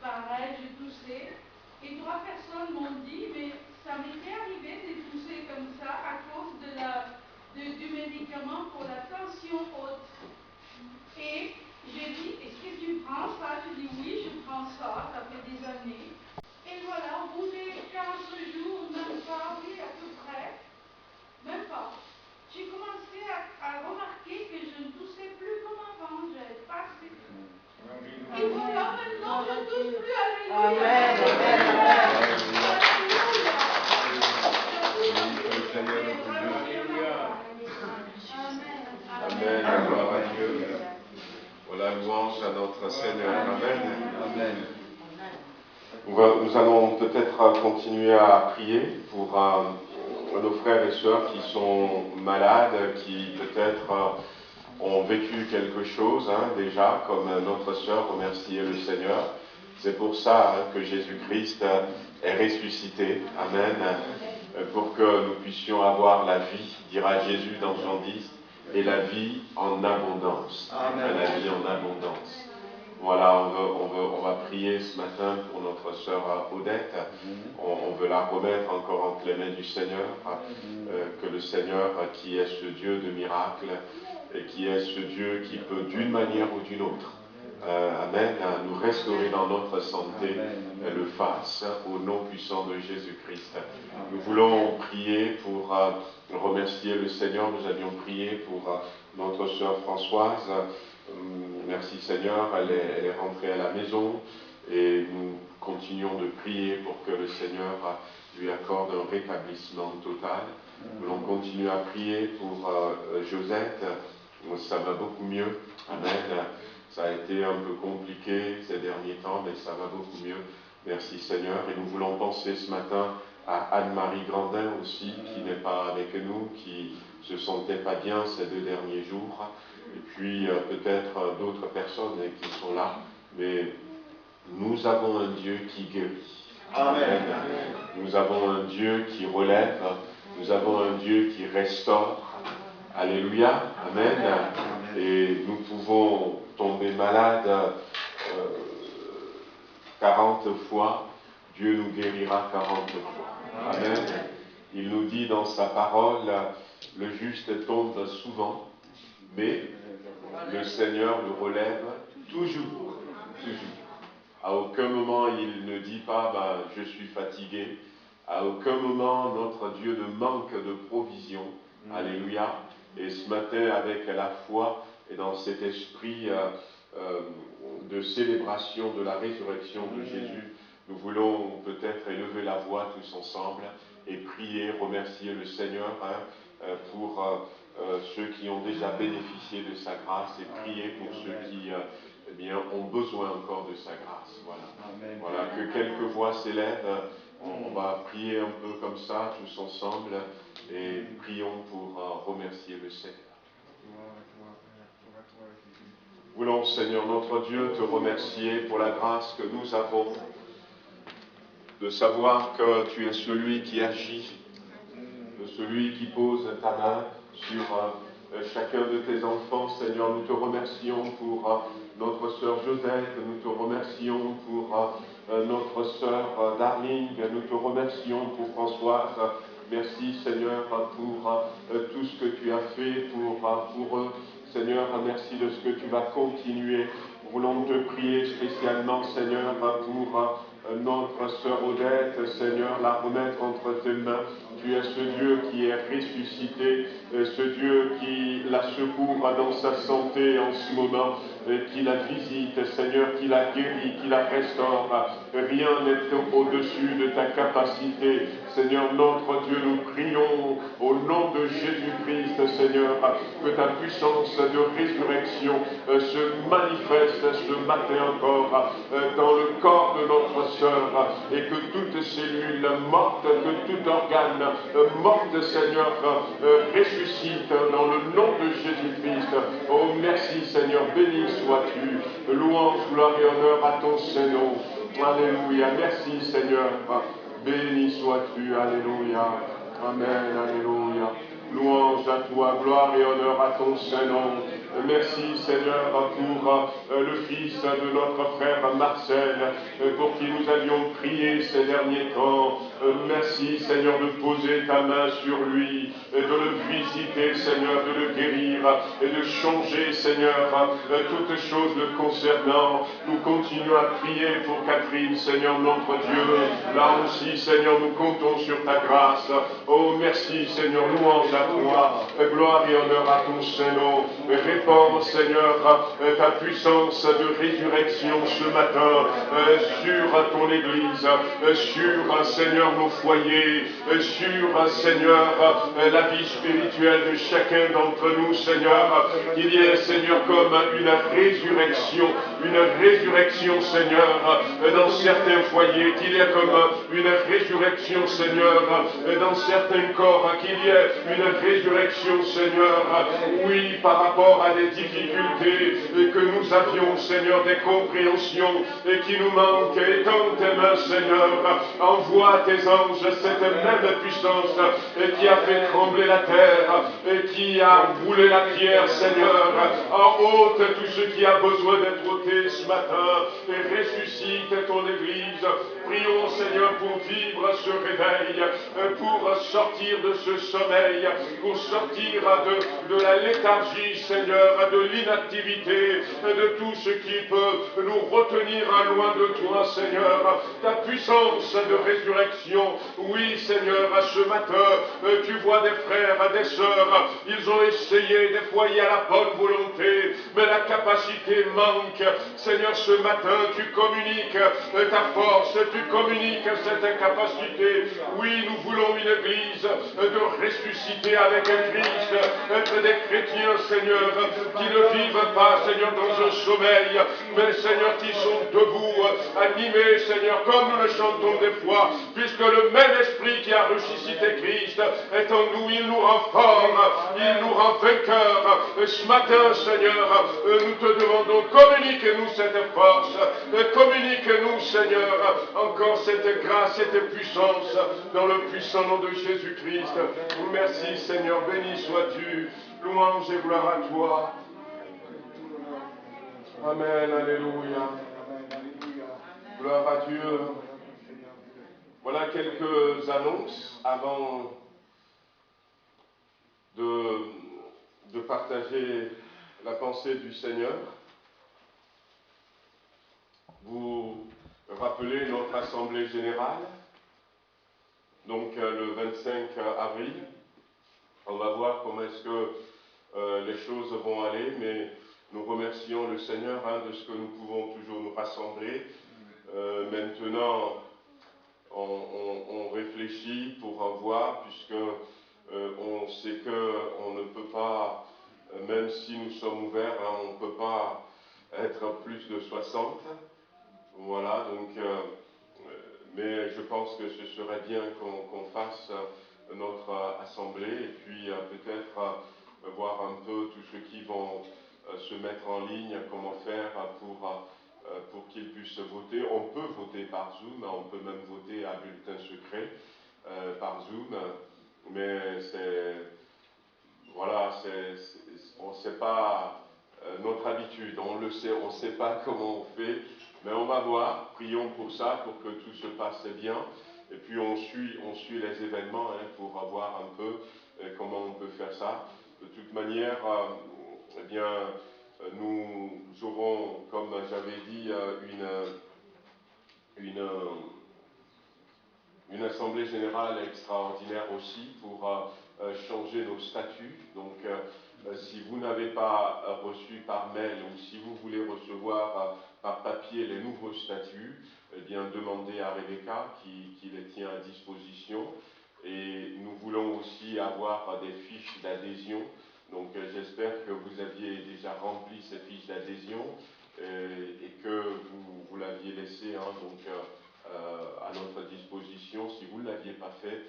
pareil, je toussais. Et 3 personnes m'ont dit, mais ça m'était arrivé de tousser comme ça à cause du médicament pour la tension haute. Et j'ai dit, est-ce que tu prends ça? Je dis, oui, je prends ça, ça fait des années. Et voilà, au bout des 15 jours, même pas, oui, à peu près, même pas, j'ai commencé à remarquer que je ne toussais plus comme avant, j'avais pas assez. Et voilà, maintenant je ne tousse plus, alléluia. Amen, gloire à Dieu. Pour la louange à notre Seigneur. Amen. Nous allons peut-être continuer à prier pour nos frères et sœurs qui sont malades, qui peut-être ont vécu quelque chose déjà, comme notre sœur remerciait le Seigneur. C'est pour ça que Jésus-Christ est ressuscité. Amen. Pour que nous puissions avoir la vie, dira Jésus dans Jean 10, et la vie en abondance. Amen. La vie en abondance. Voilà, on va prier ce matin pour notre sœur Odette. On veut la remettre encore entre les mains du Seigneur. Que le Seigneur, qui est ce Dieu de miracles, et qui est ce Dieu qui peut d'une manière ou d'une autre, amen, nous restaurer dans notre santé, le fasse au nom puissant de Jésus-Christ. Nous voulons prier pour remercier le Seigneur. Nous avions prié pour notre sœur Françoise. Merci Seigneur, elle est rentrée à la maison et nous continuons de prier pour que le Seigneur lui accorde un rétablissement total. Nous voulons continuer à prier pour Josette. Ça va beaucoup mieux. Amen. Ça a été un peu compliqué ces derniers temps, mais ça va beaucoup mieux. Merci Seigneur. Et nous voulons penser ce matin à Anne-Marie Grandin aussi, qui n'est pas avec nous, qui se sentait pas bien ces 2 derniers jours. Et puis peut-être d'autres personnes qui sont là. Mais nous avons un Dieu qui guérit. Amen. Nous avons un Dieu qui relève. Nous avons un Dieu qui restaure. Alléluia. Amen. Et nous pouvons tomber malades 40 fois. Dieu nous guérira 40 fois. Amen. Il nous dit dans sa parole, le juste tombe souvent, mais le Seigneur le relève toujours. Toujours. À aucun moment il ne dit pas je suis fatigué. À aucun moment notre Dieu ne manque de provision. Alléluia. Et ce matin, avec la foi et dans cet esprit de célébration de la résurrection de Jésus, nous voulons peut-être élever la voix tous ensemble et prier, remercier le Seigneur pour ceux qui ont déjà bénéficié de sa grâce et prier pour ceux qui ont besoin encore de sa grâce. Voilà. Voilà, que quelques voix s'élèvent. On va prier un peu comme ça, tous ensemble, et prions pour remercier le Seigneur. Voulons, Seigneur notre Dieu, te remercier pour la grâce que nous avons de savoir que tu es celui qui agit, de celui qui pose ta main sur chacun de tes enfants. Seigneur, nous te remercions pour notre sœur Josette, nous te remercions pour notre sœur Darling, nous te remercions pour Françoise. Merci Seigneur pour tout ce que tu as fait pour eux. Seigneur, merci de ce que tu vas continuer. Nous voulons te prier spécialement, Seigneur, pour notre sœur Odette, Seigneur, la remettre entre tes mains. Tu es ce Dieu qui est ressuscité, ce Dieu qui la secourt dans sa santé en ce moment, qui la visite, Seigneur, qui la guérit, qui la restaure. Rien n'est au-dessus de ta capacité. Seigneur, notre Dieu, nous prions au nom de Jésus-Christ, Seigneur, que ta puissance de résurrection se manifeste ce matin encore dans le corps de notre sœur, et que toutes cellules mortes, que tout organe morte, Seigneur, ressuscite dans le nom de Jésus-Christ. Oh, merci, Seigneur, béni sois-tu. Louange, gloire et honneur à ton Saint-Nom. Alléluia. Merci, Seigneur. Béni sois-tu. Alléluia. Amen. Alléluia. Louange à toi, gloire et honneur à ton Saint-Nom. Merci Seigneur pour le fils de notre frère Marcel, pour qui nous avions prié ces derniers temps. Merci Seigneur de poser ta main sur lui, de le visiter Seigneur, de le guérir et de changer Seigneur toutes choses le concernant. Nous continuons à prier pour Catherine Seigneur notre Dieu. Là aussi Seigneur, nous comptons sur ta grâce. Oh merci Seigneur, louange à toi, gloire et honneur à ton Saint-Nom. Répands, Seigneur, ta puissance de résurrection ce matin sur ton Église, sur, Seigneur, nos foyers, sur, Seigneur, la vie spirituelle de chacun d'entre nous, Seigneur. Qu'il y ait, Seigneur, comme une résurrection, Seigneur, dans certains foyers, qu'il y ait comme une résurrection, Seigneur, dans certains corps, qu'il y ait une résurrection, Seigneur, oui, par rapport à des difficultés que nous avions, Seigneur, des compréhensions qui nous manquent. Étends tes mains, Seigneur, envoie tes anges cette même puissance qui a fait trembler la terre, qui a roulé la pierre, Seigneur, en ôte tout ce qui a besoin d'être ôté ce matin, et ressuscite ton Église. Prions, Seigneur, pour vivre ce réveil, pour sortir de ce sommeil, pour sortir de la léthargie, Seigneur, de l'inactivité, de tout ce qui peut nous retenir loin de toi, Seigneur. Ta puissance de résurrection, oui, Seigneur, à ce matin, tu vois des frères, des sœurs, ils ont essayé, des fois il y a la bonne volonté, mais la capacité manque. Seigneur, ce matin, tu communiques ta force, tu communiques cette capacité. Oui, nous voulons une église de ressusciter avec Christ, être des chrétiens, Seigneur, qui ne vivent pas, Seigneur, dans un sommeil, mais, Seigneur, qui sont debout, animés, Seigneur, comme nous le chantons des fois, puisque le même esprit qui a ressuscité Christ est en nous, il nous rend forts, il nous rend vainqueurs. Ce matin, Seigneur, nous te demandons, communique-nous cette force, communique-nous, Seigneur, encore cette grâce, cette puissance, dans le puissant nom de Jésus-Christ. Merci, Seigneur, béni sois-tu, louange et gloire à toi. Amen, alléluia. Gloire à Dieu. Voilà quelques annonces avant de partager la pensée du Seigneur. Vous rappelez notre assemblée générale, donc le 25 avril. On va voir comment est-ce que les choses vont aller, mais nous remercions le Seigneur de ce que nous pouvons toujours nous rassembler. Maintenant, on réfléchit pour voir, puisque on sait qu'on ne peut pas, même si nous sommes ouverts, on ne peut pas être plus de 60. Voilà, donc, mais je pense que ce serait bien qu'on fasse notre assemblée et puis peut-être voir un peu tous ceux qui vont se mettre en ligne, comment faire pour qu'ils puissent voter. On peut voter par Zoom, on peut même voter à bulletin secret par Zoom, mais on ne sait pas notre habitude, on le sait, on ne sait pas comment on fait, mais on va voir, prions pour ça, pour que tout se passe bien, et puis on suit les événements pour voir un peu comment on peut faire ça. De toute manière, eh bien, nous aurons, comme j'avais dit, une assemblée générale extraordinaire aussi pour changer nos statuts. Donc, si vous n'avez pas reçu par mail ou si vous voulez recevoir par papier les nouveaux statuts, eh bien, demandez à Rebecca qui les tient à disposition. Et nous voulons aussi avoir des fiches d'adhésion. Donc, j'espère que vous aviez déjà rempli ces fiches d'adhésion et que vous l'aviez laissé à notre disposition. Si vous ne l'aviez pas fait,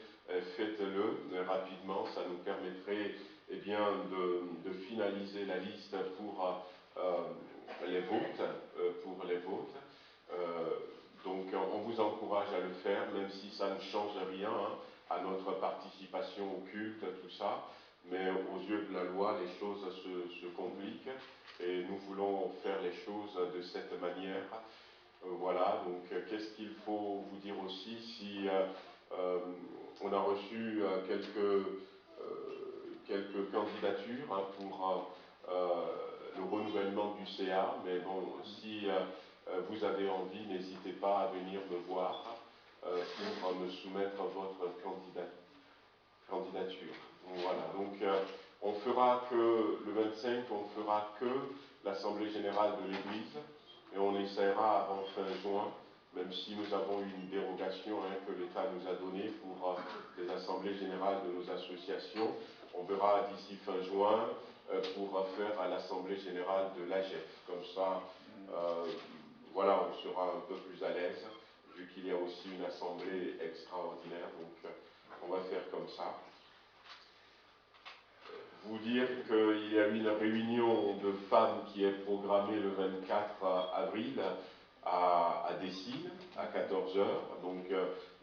faites-le rapidement. Ça nous permettrait de finaliser la liste pour les votes. Donc on vous encourage à le faire, même si ça ne change rien à notre participation au culte, tout ça. Mais aux yeux de la loi, les choses se compliquent et nous voulons faire les choses de cette manière. Voilà, donc qu'est-ce qu'il faut vous dire aussi? Si on a reçu quelques candidatures pour le renouvellement du CA, mais bon, si vous avez envie, n'hésitez pas à venir me voir pour me soumettre votre candidature. Voilà, donc on fera que le 25, on fera que l'Assemblée Générale de l'Église, et on essaiera avant fin juin, même si nous avons eu une dérogation que l'État nous a donnée pour les assemblées générales de nos associations. On verra d'ici fin juin pour faire à l'Assemblée Générale de l'AGEF. Comme ça, voilà, on sera un peu plus à l'aise, vu qu'il y a aussi une assemblée extraordinaire. Donc, on va faire comme ça. Vous dire qu'il y a eu une réunion de femmes qui est programmée le 24 avril à Dessines, à 14h. Donc,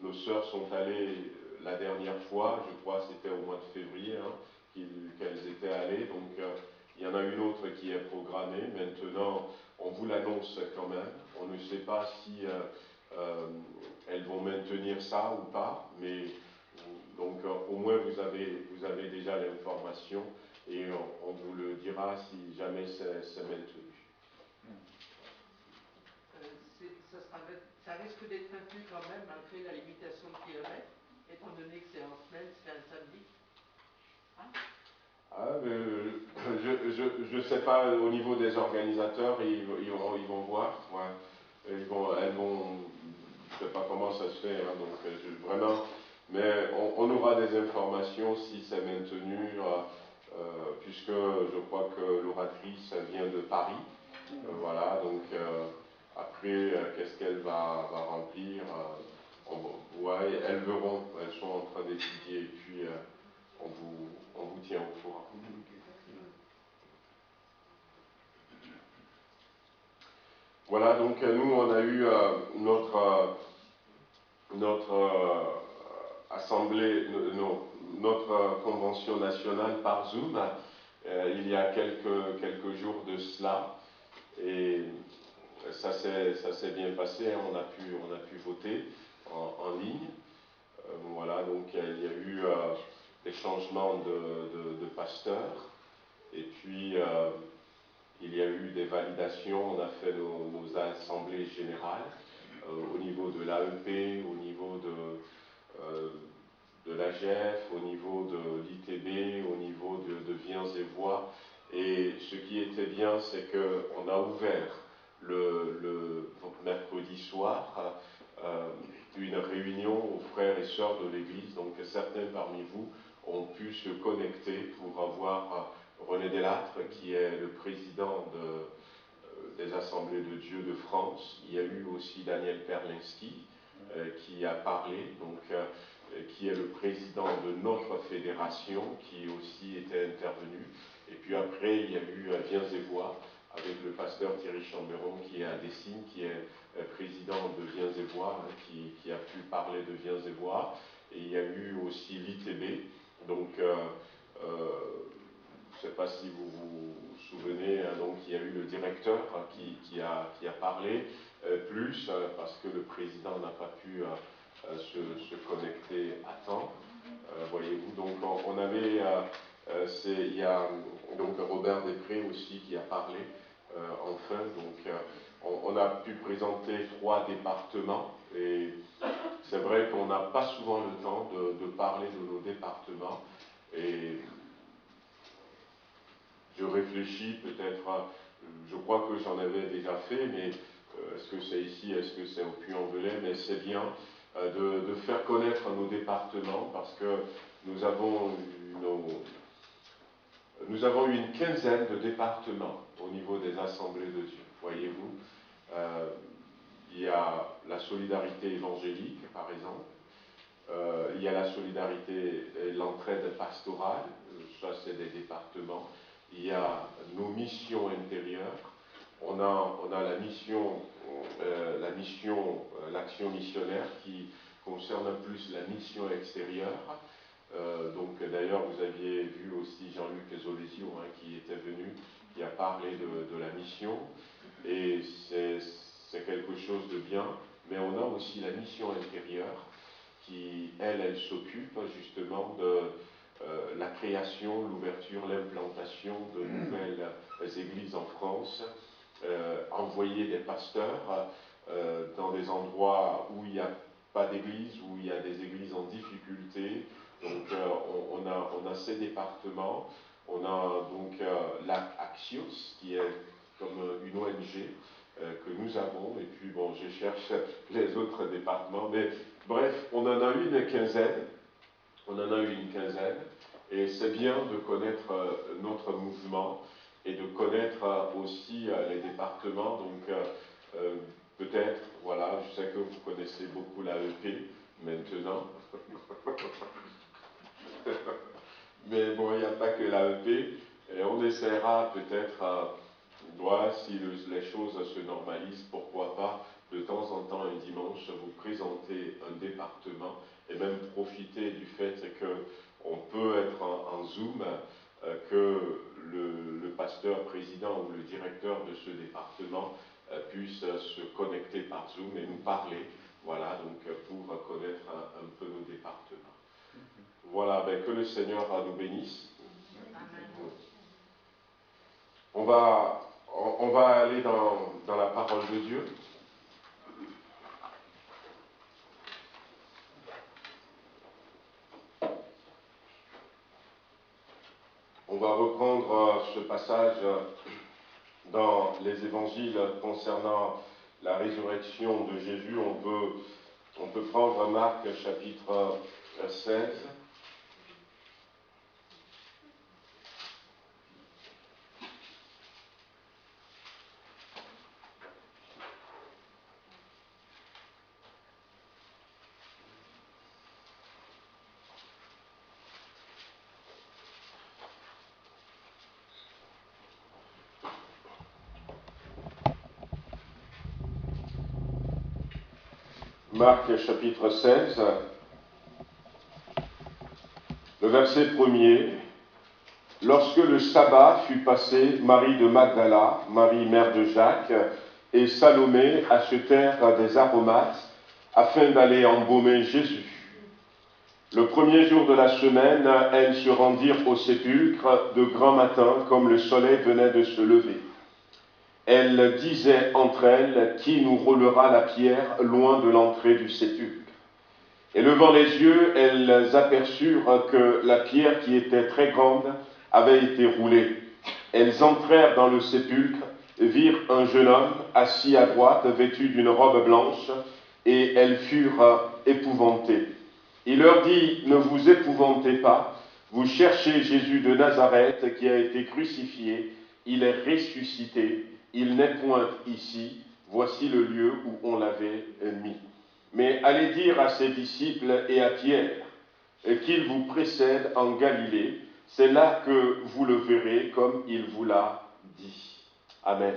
nos sœurs sont allées la dernière fois, je crois c'était au mois de février, qu'elles étaient allées. Donc, il y en a une autre qui est programmée. Maintenant, on vous l'annonce quand même. On ne sait pas si elles vont maintenir ça ou pas, mais donc vous avez déjà l'information et on vous le dira si jamais c'est maintenu. Ça risque d'être inclus quand même, malgré la limitation de kilomètres, étant donné que c'est en semaine, c'est un samedi. Hein? Je ne sais pas, au niveau des organisateurs, ils vont voir. Ouais. Elles vont, je ne sais pas comment ça se fait, hein, donc vraiment, mais on aura des informations si c'est maintenu, puisque je crois que l'oratrice vient de Paris. Voilà, donc après, qu'est-ce qu'elle va remplir ouais, elles verront, elles sont en train d'étudier, et puis on vous tient au courant. Voilà, donc nous, on a eu notre assemblée, notre convention nationale par Zoom, il y a quelques jours de cela, et ça s'est bien passé, hein, on a pu voter en ligne. Voilà, donc il y a eu des changements de pasteurs, et puis il y a eu des validations, on a fait nos assemblées générales au niveau de l'AEP, au niveau de l'AGF, au niveau de l'ITB, au niveau de Viens et Voix. Et ce qui était bien, c'est qu'on a ouvert le mercredi soir une réunion aux frères et sœurs de l'Église. Donc certains parmi vous ont pu se connecter pour avoir René Delattre, qui est le président des Assemblées de Dieu de France. Il y a eu aussi Daniel Perlinski qui a parlé, donc, qui est le président de notre fédération, qui aussi était intervenu. Et puis après, il y a eu Viens et Voix, avec le pasteur Thierry Chamberon, qui est à Dessines, qui est président de Viens et Voix, hein, qui a pu parler de Viens et Voix. Et il y a eu aussi l'ITB, donc je ne sais pas si vous vous souvenez, hein, donc il y a eu le directeur qui a parlé, parce que le président n'a pas pu se connecter à temps. Voyez-vous, donc on avait, il y a donc Robert Després aussi qui a parlé, enfin, donc on a pu présenter 3 départements, et c'est vrai qu'on n'a pas souvent le temps de parler de nos départements, et je réfléchis peut-être, je crois que j'en avais déjà fait, mais est-ce que c'est ici, est-ce que c'est au Puy-en-Velay, mais c'est bien de faire connaître nos départements, parce que nous avons eu une quinzaine de départements au niveau des assemblées de Dieu, voyez-vous. Il y a la solidarité évangélique, par exemple. Il y a la solidarité et l'entraide pastorale, ça c'est des départements. Il y a nos missions intérieures. On a la mission, l'action missionnaire qui concerne plus la mission extérieure. Donc d'ailleurs vous aviez vu aussi Jean-Luc Zolesio, hein, qui était venu, qui a parlé de la mission, et c'est quelque chose de bien. Mais on a aussi la mission intérieure qui, elle s'occupe justement de la création, l'ouverture, l'implantation de nouvelles églises en France, envoyer des pasteurs dans des endroits où il n'y a pas d'église, où il y a des églises en difficulté. Donc on a ces départements. On a donc l'Axios, qui est comme une ONG que nous avons, et puis bon, je cherche les autres départements, mais bref, on en a eu une quinzaine, et c'est bien de connaître notre mouvement et de connaître aussi les départements. Donc peut-être, voilà, je sais que vous connaissez beaucoup l'AEP maintenant, mais bon, il n'y a pas que l'AEP, et on essaiera peut-être, si les choses se normalisent, pourquoi pas, de temps en temps, un dimanche, vous présenter un département, et même profiter du fait qu'on peut être en Zoom, que le pasteur président ou le directeur de ce département puisse se connecter par Zoom et nous parler, voilà, donc pour connaître un peu nos départements. Voilà, que le Seigneur nous bénisse. On va aller dans la parole de Dieu. On va reprendre ce passage dans les évangiles concernant la résurrection de Jésus. On peut prendre Marc chapitre 16. Marc chapitre 16, le verset 1er. Lorsque le sabbat fut passé, Marie de Magdala, Marie mère de Jacques, et Salomé achetèrent des aromates afin d'aller embaumer Jésus. Le premier jour de la semaine, elles se rendirent au sépulcre de grand matin, comme le soleil venait de se lever. Elles disaient entre elles, qui nous roulera la pierre loin de l'entrée du sépulcre? Et levant les yeux, elles aperçurent que la pierre qui était très grande avait été roulée. Elles entrèrent dans le sépulcre, virent un jeune homme assis à droite, vêtu d'une robe blanche, et elles furent épouvantées. Il leur dit, ne vous épouvantez pas, vous cherchez Jésus de Nazareth qui a été crucifié, il est ressuscité. Il n'est point ici, voici le lieu où on l'avait mis. Mais allez dire à ses disciples et à Pierre qu'il vous précède en Galilée, c'est là que vous le verrez comme il vous l'a dit. Amen.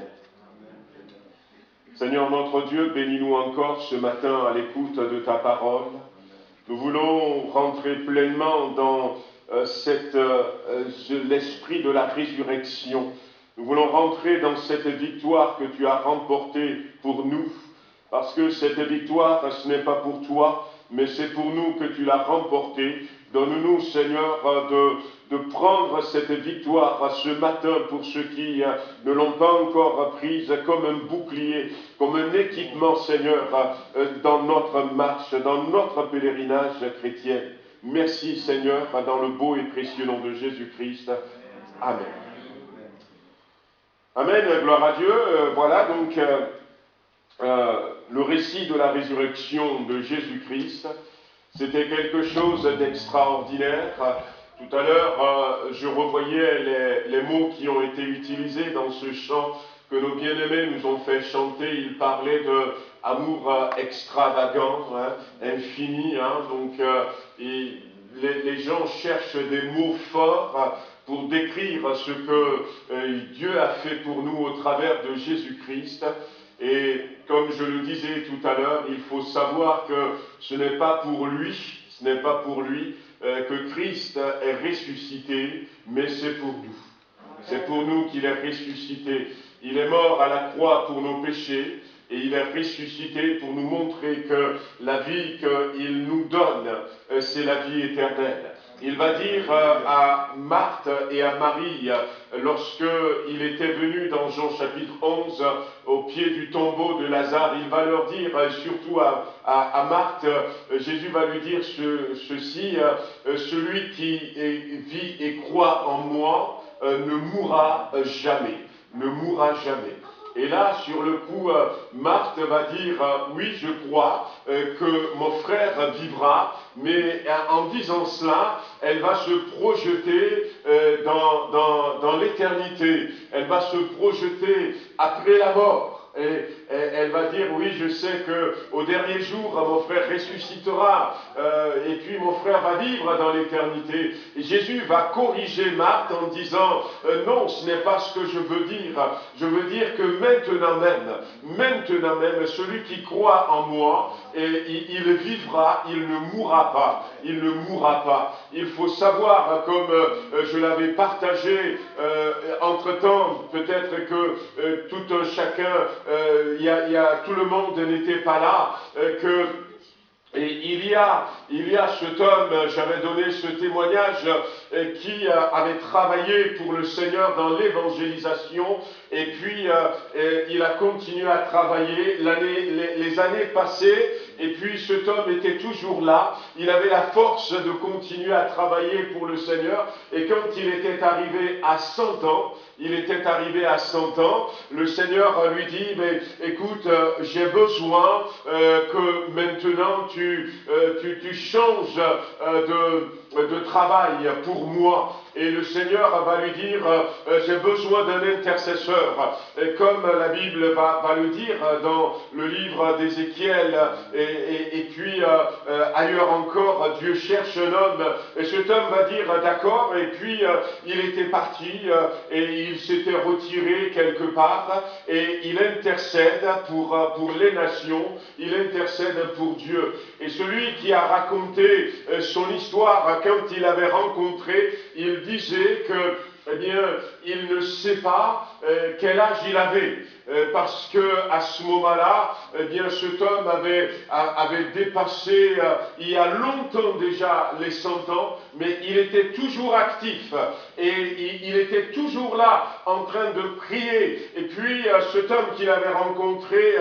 Seigneur notre Dieu, bénis-nous encore ce matin à l'écoute de ta parole. Nous voulons rentrer pleinement dans l'esprit de la résurrection. Nous voulons rentrer dans cette victoire que tu as remportée pour nous, parce que cette victoire, ce n'est pas pour toi, mais c'est pour nous que tu l'as remportée. Donne-nous, Seigneur, de prendre cette victoire ce matin pour ceux qui ne l'ont pas encore prise comme un bouclier, comme un équipement, Seigneur, dans notre marche, dans notre pèlerinage chrétien. Merci, Seigneur, dans le beau et précieux nom de Jésus-Christ. Amen. Amen, gloire à Dieu. Voilà donc le récit de la résurrection de Jésus-Christ. C'était quelque chose d'extraordinaire. Tout à l'heure, je revoyais les mots qui ont été utilisés dans ce chant que nos bien-aimés nous ont fait chanter. Ils parlaient d'amour extravagant, infini. Donc, les gens cherchent des mots forts pour décrire ce que Dieu a fait pour nous au travers de Jésus-Christ. Et comme je le disais tout à l'heure, il faut savoir que ce n'est pas pour lui que Christ est ressuscité, mais c'est pour nous. C'est pour nous qu'il est ressuscité. Il est mort à la croix pour nos péchés, et il est ressuscité pour nous montrer que la vie qu'il nous donne, c'est la vie éternelle. Il va dire à Marthe et à Marie, lorsqu'il était venu dans Jean chapitre 11, au pied du tombeau de Lazare, il va leur dire, surtout à Marthe, Jésus va lui dire ceci, celui qui vit et croit en moi ne mourra jamais, ne mourra jamais. Et là, sur le coup, Marthe va dire, oui, je crois que mon frère vivra, mais en disant cela, elle va se projeter dans l'éternité. Elle va se projeter après la mort. Et elle va dire, oui, je sais qu'au dernier jour, mon frère ressuscitera, et puis mon frère va vivre dans l'éternité. Et Jésus va corriger Marthe en disant, non, ce n'est pas ce que je veux dire. Je veux dire que maintenant même, celui qui croit en moi, il vivra, il ne mourra pas. Il ne mourra pas. Il faut savoir, comme je l'avais partagé entre-temps, peut-être que tout un chacun, tout le monde n'était pas là, que Et il y a cet homme, j'avais donné ce témoignage, qui avait travaillé pour le Seigneur dans l'évangélisation, et puis il a continué à travailler, les années passaient, et puis cet homme était toujours là, il avait la force de continuer à travailler pour le Seigneur, et quand il était arrivé à 100 ans, le Seigneur lui dit, mais écoute, j'ai besoin que maintenant tu changes de travail pour moi. Et le Seigneur va lui dire, j'ai besoin d'un intercesseur. Et comme la Bible va le dire dans le livre d'Ézéchiel, et puis ailleurs encore, Dieu cherche un homme. Et cet homme va dire, d'accord, et puis il était parti, et il s'était retiré quelque part, et il intercède pour les nations, il intercède pour Dieu. Et celui qui a raconté son histoire quand il avait rencontré, il disait que, eh bien, il ne sait pas quel âge il avait, parce que à ce moment-là, eh bien, cet homme avait dépassé il y a longtemps déjà les 100 ans, mais il était toujours actif et il était toujours là en train de prier. Et puis cet homme qu'il avait rencontré,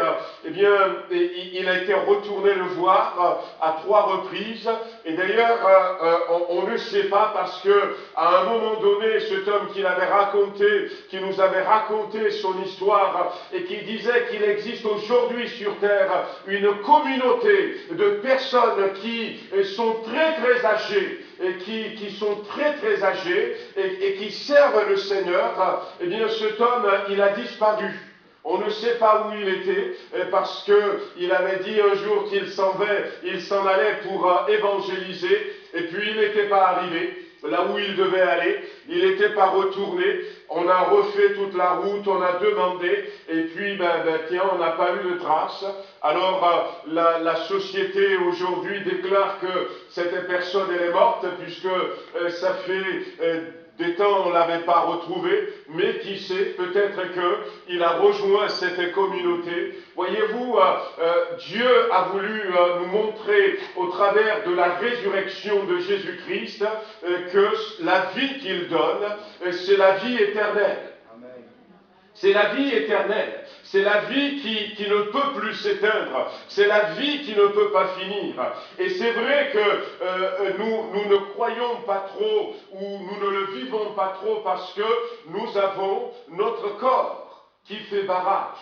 eh bien, il a été retourné le voir à 3 reprises. Et d'ailleurs, on ne sait pas, parce que à un moment donné, cet homme qui nous avait raconté son histoire, et qui disait qu'il existe aujourd'hui sur terre une communauté de personnes qui sont très très âgées, et qui sont très très âgées et qui servent le Seigneur. Eh bien, cet homme, il a disparu. On ne sait pas où il était, parce qu'il avait dit un jour qu'il s'en allait pour évangéliser, et puis il n'était pas arrivé là où il devait aller, il n'était pas retourné. On a refait toute la route, on a demandé, et puis tiens, on n'a pas eu de traces. Alors la société aujourd'hui déclare que cette personne elle est morte, puisque ça fait des temps on ne l'avait pas retrouvé, mais qui sait, peut-être qu'il a rejoint cette communauté. Voyez-vous, Dieu a voulu nous montrer au travers de la résurrection de Jésus-Christ que la vie qu'il donne, c'est la vie éternelle. C'est la vie éternelle. C'est la vie qui ne peut plus s'éteindre. C'est la vie qui ne peut pas finir. Et c'est vrai que nous ne croyons pas trop, ou nous ne le vivons pas trop, parce que nous avons notre corps qui fait barrage.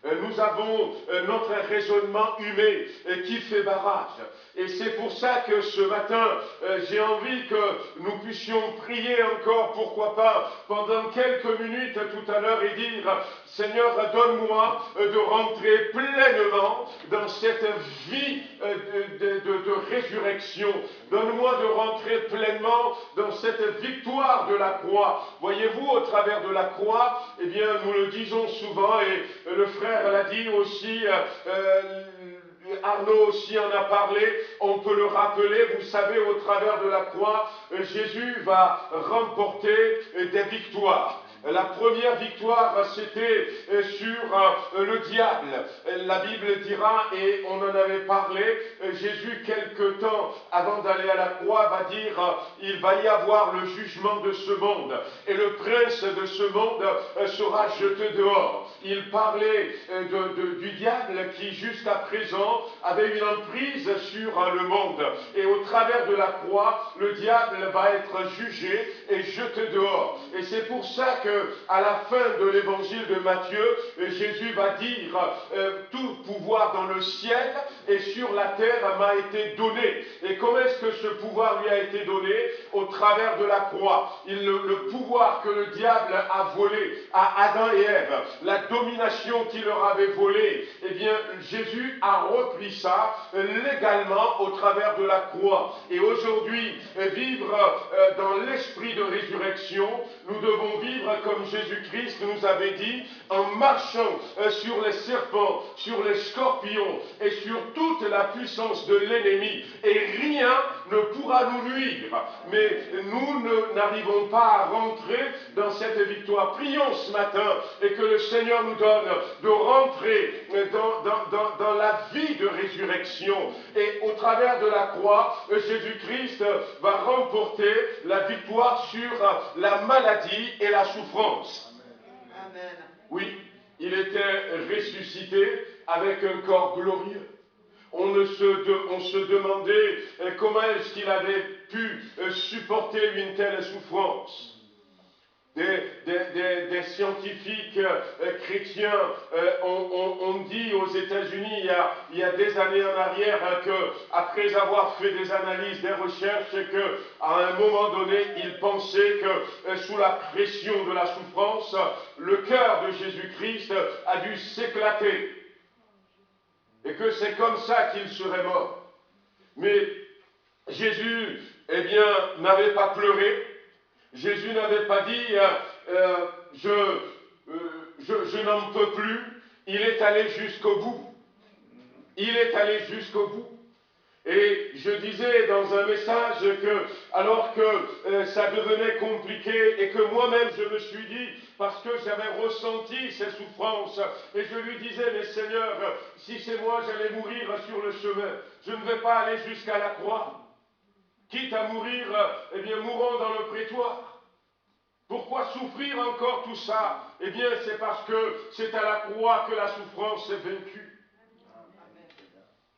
Nous avons notre raisonnement humain qui fait barrage. Et c'est pour ça que ce matin, j'ai envie que nous puissions prier encore, pourquoi pas, pendant quelques minutes tout à l'heure, et dire, Seigneur, donne-moi de rentrer pleinement dans cette vie de résurrection. Donne-moi de rentrer pleinement dans cette victoire de la croix. Voyez-vous, au travers de la croix, eh bien, nous le disons souvent, et le frère l'a dit aussi, Arnaud aussi en a parlé, on peut le rappeler, vous savez, au travers de la croix, Jésus va remporter des victoires. La première victoire, c'était sur le diable. La Bible dira, et on en avait parlé, Jésus, quelque temps avant d'aller à la croix, va dire, il va y avoir le jugement de ce monde, et le prince de ce monde sera jeté dehors. Il parlait du diable qui, jusqu'à présent, avait une emprise sur le monde. Et au travers de la croix, le diable va être jugé et jeté dehors. Et c'est pour ça que à la fin de l'évangile de Matthieu, Jésus va dire, tout pouvoir dans le ciel et sur la terre m'a été donné. Et comment est-ce que ce pouvoir lui a été donné? Au travers de la croix. Le pouvoir que le diable a volé à Adam et Ève, la domination qu'il leur avait volée, eh bien Jésus a repris ça légalement au travers de la croix. Et aujourd'hui, vivre dans l'esprit de résurrection, nous devons vivre comme Jésus-Christ nous avait dit, en marchant sur les serpents, sur les scorpions et sur tout toute la puissance de l'ennemi et rien ne pourra nous nuire. Mais nous n'arrivons pas à rentrer dans cette victoire. Prions ce matin et que le Seigneur nous donne de rentrer dans la vie de résurrection. Et au travers de la croix, Jésus-Christ va remporter la victoire sur la maladie et la souffrance. Amen. Oui, il était ressuscité avec un corps glorieux. On se demandait comment est-ce qu'il avait pu supporter une telle souffrance. Des scientifiques chrétiens ont dit aux États-Unis il y a des années en arrière qu'après avoir fait des analyses, des recherches, qu'à un moment donné, ils pensaient que sous la pression de la souffrance, le cœur de Jésus-Christ a dû s'éclater. Et que c'est comme ça qu'il serait mort. Mais Jésus, eh bien, n'avait pas pleuré. Jésus n'avait pas dit je n'en peux plus. Il est allé jusqu'au bout. Il est allé jusqu'au bout. Et je disais dans un message que, alors que ça devenait compliqué et que moi-même je me suis dit, parce que j'avais ressenti ces souffrances, et je lui disais, mais Seigneur, si c'est moi, j'allais mourir sur le chemin. Je ne vais pas aller jusqu'à la croix. Quitte à mourir, eh bien, mourons dans le prétoire. Pourquoi souffrir encore tout ça? Eh bien, c'est parce que c'est à la croix que la souffrance est vaincue.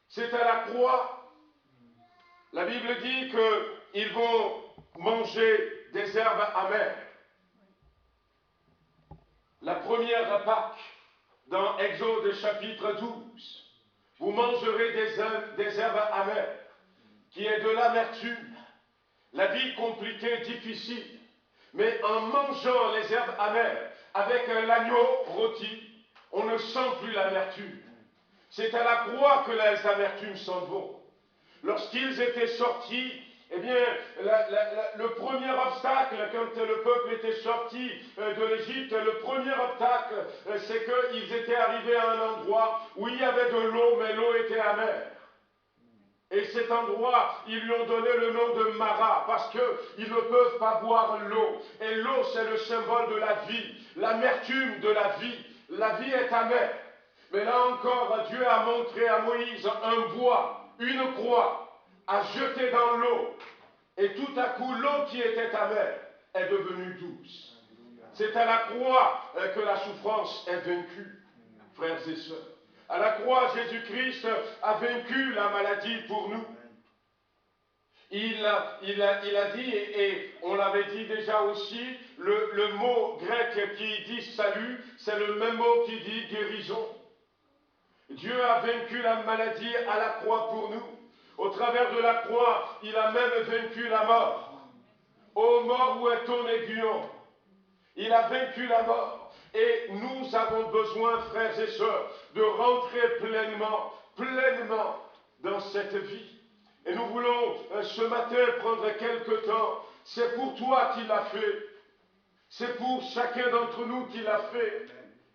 C'est à la croix. La Bible dit qu'ils vont manger des herbes amères. La première Pâque, dans Exode chapitre 12, vous mangerez des herbes amères, qui est de l'amertume, la vie compliquée, difficile. Mais en mangeant les herbes amères, avec l'agneau rôti, on ne sent plus l'amertume. C'est à la croix que les amertumes s'en vont. Lorsqu'ils étaient sortis, eh bien, le premier obstacle, quand le peuple était sorti de l'Égypte, le premier obstacle, c'est qu'ils étaient arrivés à un endroit où il y avait de l'eau, mais l'eau était amère. Et cet endroit, ils lui ont donné le nom de Mara, parce qu'ils ne peuvent pas boire l'eau. Et l'eau, c'est le symbole de la vie, l'amertume de la vie. La vie est amère. Mais là encore, Dieu a montré à Moïse un bois, une croix, à jeter dans l'eau. Et tout à coup, l'eau qui était amère est devenue douce. C'est à la croix que la souffrance est vaincue, frères et sœurs. À la croix, Jésus-Christ a vaincu la maladie pour nous. Il a dit, et on l'avait dit déjà aussi, le mot grec qui dit salut, c'est le même mot qui dit guérison. Dieu a vaincu la maladie à la croix pour nous. Au travers de la croix, il a même vaincu la mort. Ô mort, où est ton aiguillon? Il a vaincu la mort. Et nous avons besoin, frères et sœurs, de rentrer pleinement dans cette vie. Et nous voulons ce matin prendre quelque temps. C'est pour toi qu'il l'a fait. C'est pour chacun d'entre nous qu'il l'a fait.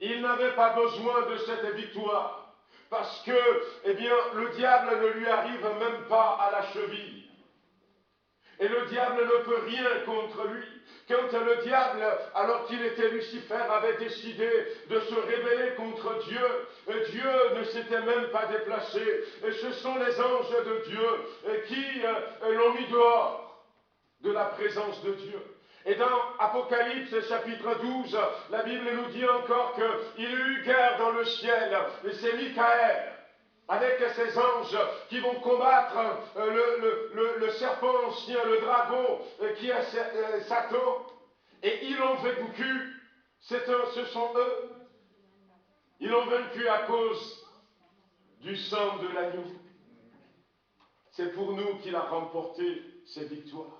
Il n'avait pas besoin de cette victoire. Parce que, eh bien, le diable ne lui arrive même pas à la cheville. Et le diable ne peut rien contre lui. Quand le diable, alors qu'il était Lucifer, avait décidé de se rébeller contre Dieu, Dieu ne s'était même pas déplacé. Et ce sont les anges de Dieu qui l'ont mis dehors de la présence de Dieu. Et dans Apocalypse chapitre 12, la Bible nous dit encore qu'il y a eu guerre dans le ciel. Et c'est Michael, avec ses anges, qui vont combattre le serpent ancien, le dragon, qui est Satan. Et ils l'ont vaincu. Ce sont eux. Ils l'ont vaincu à cause du sang de l'agneau. C'est pour nous qu'il a remporté ces victoires.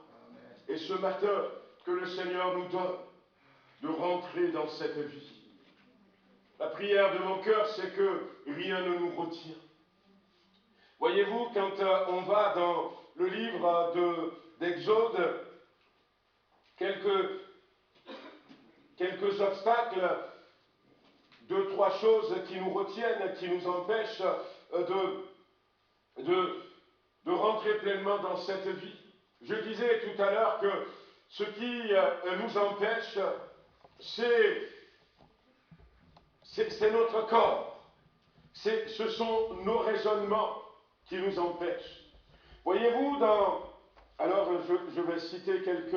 Et ce matin, que le Seigneur nous donne de rentrer dans cette vie. La prière de mon cœur, c'est que rien ne nous retient. Voyez-vous, quand on va dans le livre d'Exode, quelques obstacles, 2, 3 choses qui nous retiennent, qui nous empêchent de rentrer pleinement dans cette vie. Je disais tout à l'heure que ce qui nous empêche, c'est notre corps. Ce sont nos raisonnements qui nous empêchent. Voyez-vous, alors je vais citer quelques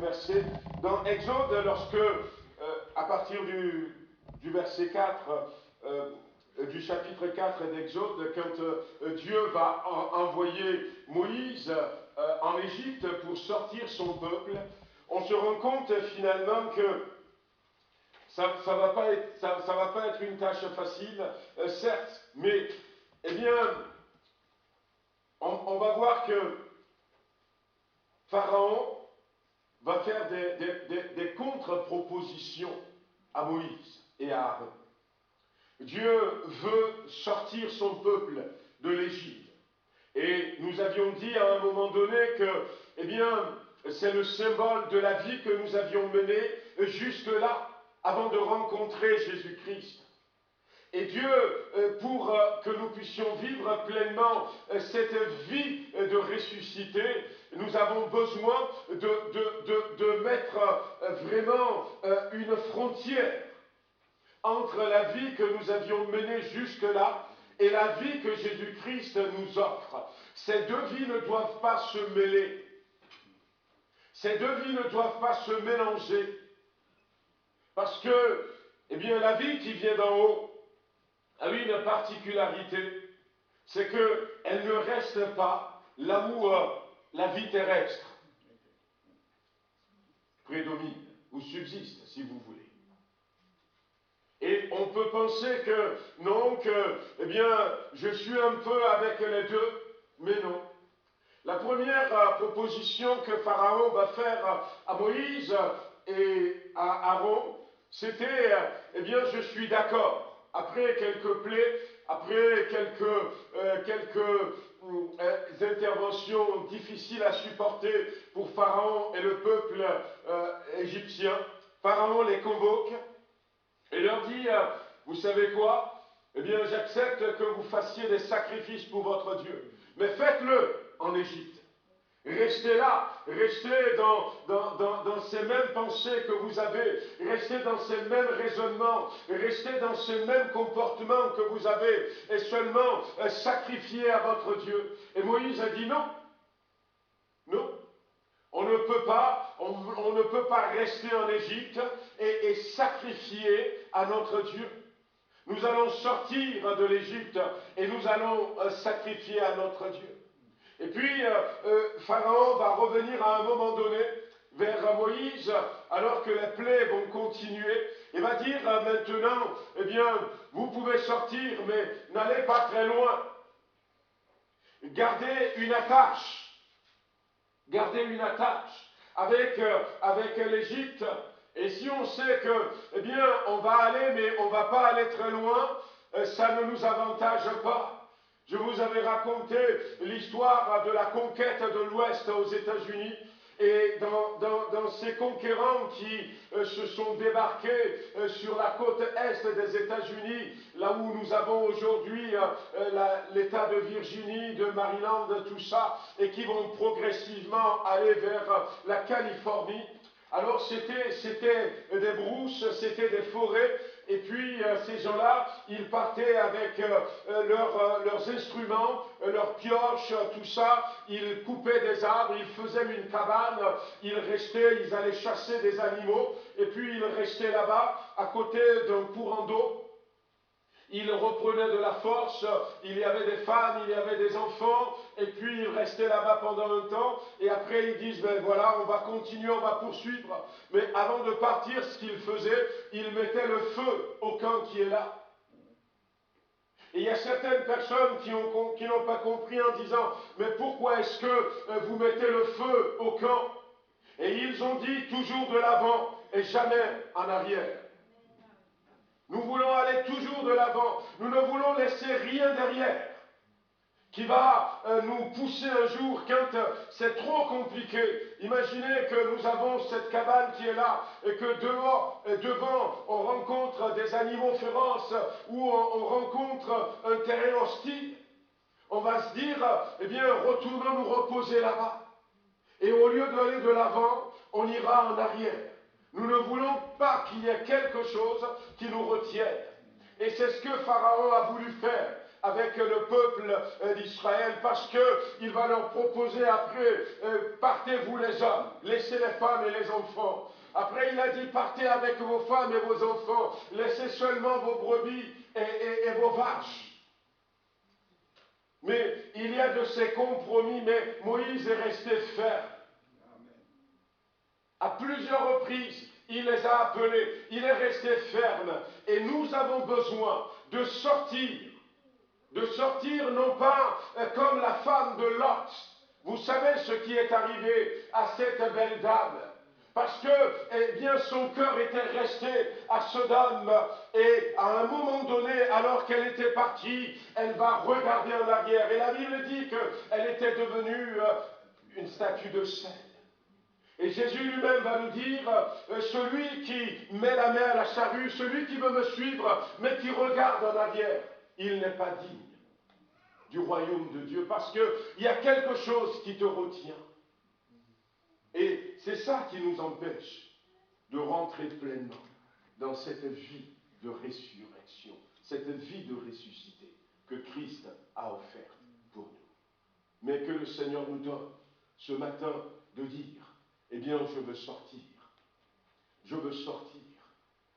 versets. Dans Exode, lorsque, à partir du verset 4, du chapitre 4 d'Exode, quand Dieu va envoyer Moïse en Égypte pour sortir son peuple, on se rend compte finalement que ça va pas être une tâche facile, certes, mais eh bien, on va voir que Pharaon va faire des contre-propositions à Moïse et à Aaron. Dieu veut sortir son peuple de l'Égypte. Et nous avions dit à un moment donné que, eh bien, c'est le symbole de la vie que nous avions menée jusque-là, avant de rencontrer Jésus-Christ. Et Dieu, pour que nous puissions vivre pleinement cette vie de ressuscité, nous avons besoin de mettre vraiment une frontière entre la vie que nous avions menée jusque-là et la vie que Jésus-Christ nous offre. Ces deux vies ne doivent pas se mêler. Ces deux vies ne doivent pas se mélanger. Parce que, eh bien, la vie qui vient d'en haut a une particularité, c'est qu'elle ne reste pas là où la vie terrestre prédomine, ou subsiste, si vous voulez. Et on peut penser que, non, eh bien, je suis un peu avec les deux, mais non. La première proposition que Pharaon va faire à Moïse et à Aaron, c'était, eh bien, je suis d'accord. Après quelques plaies, après quelques interventions difficiles à supporter pour Pharaon et le peuple égyptien, Pharaon les convoque et leur dit, vous savez quoi? Eh bien, j'accepte que vous fassiez des sacrifices pour votre Dieu, mais faites-le en Égypte. Restez là, restez dans ces mêmes pensées que vous avez, restez dans ces mêmes raisonnements, restez dans ces mêmes comportements que vous avez, et seulement sacrifiez à votre Dieu. Et Moïse a dit non, non. On ne peut pas rester en Égypte et sacrifier à notre Dieu. Nous allons sortir de l'Égypte et nous allons sacrifier à notre Dieu. Et puis, Pharaon va revenir à un moment donné vers Moïse, alors que les plaies vont continuer, et va dire maintenant, eh bien, vous pouvez sortir, mais n'allez pas très loin. Gardez une attache. Gardez une attache avec l'Égypte. Et si on sait que, eh bien, on va aller, mais on ne va pas aller très loin, ça ne nous avantage pas. Je vous avais raconté l'histoire de la conquête de l'Ouest aux États-Unis. Et dans ces conquérants qui se sont débarqués sur la côte est des États-Unis, là où nous avons aujourd'hui l'État de Virginie, de Maryland, tout ça, et qui vont progressivement aller vers la Californie. Alors c'était des brousses, c'était des forêts, et puis ces gens-là, ils partaient avec leurs instruments, leurs pioches, tout ça, ils coupaient des arbres, ils faisaient une cabane, ils allaient chasser des animaux, et puis ils restaient là-bas, à côté d'un courant d'eau. Ils reprenaient de la force, il y avait des femmes, il y avait des enfants, et puis ils restaient là-bas pendant un temps, et après ils disent, ben voilà, on va continuer, on va poursuivre. Mais avant de partir, ce qu'ils faisaient, ils mettaient le feu au camp qui est là. Et il y a certaines personnes qui n'ont pas compris en disant, mais pourquoi est-ce que vous mettez le feu au camp? Et ils ont dit toujours de l'avant et jamais en arrière. Nous voulons aller toujours de l'avant. Nous ne voulons laisser rien derrière qui va nous pousser un jour quand c'est trop compliqué. Imaginez que nous avons cette cabane qui est là et que devant on rencontre des animaux féroces ou on rencontre un terrain hostile. On va se dire, eh bien, retournons nous reposer là-bas. Et au lieu d'aller de l'avant, on ira en arrière. Nous ne voulons pas qu'il y ait quelque chose qui nous retienne. Et c'est ce que Pharaon a voulu faire avec le peuple d'Israël, parce qu'il va leur proposer après, partez-vous les hommes, laissez les femmes et les enfants. Après il a dit, partez avec vos femmes et vos enfants, laissez seulement vos brebis et vos vaches. Mais il y a de ces compromis, mais Moïse est resté ferme. À plusieurs reprises, il les a appelés, il est resté ferme. Et nous avons besoin de sortir non pas comme la femme de Lot. Vous savez ce qui est arrivé à cette belle dame. Parce que, eh bien, son cœur était resté à Sodome, et à un moment donné, alors qu'elle était partie, elle va regarder en arrière. Et la Bible dit qu'elle était devenue une statue de sel. Et Jésus lui-même va nous dire, celui qui met la main à la charrue, celui qui veut me suivre, mais qui regarde en arrière, il n'est pas digne du royaume de Dieu, parce qu'il y a quelque chose qui te retient. Et c'est ça qui nous empêche de rentrer pleinement dans cette vie de résurrection, cette vie de ressuscité que Christ a offerte pour nous. Mais que le Seigneur nous donne ce matin de dire, eh bien, je veux sortir. Je veux sortir.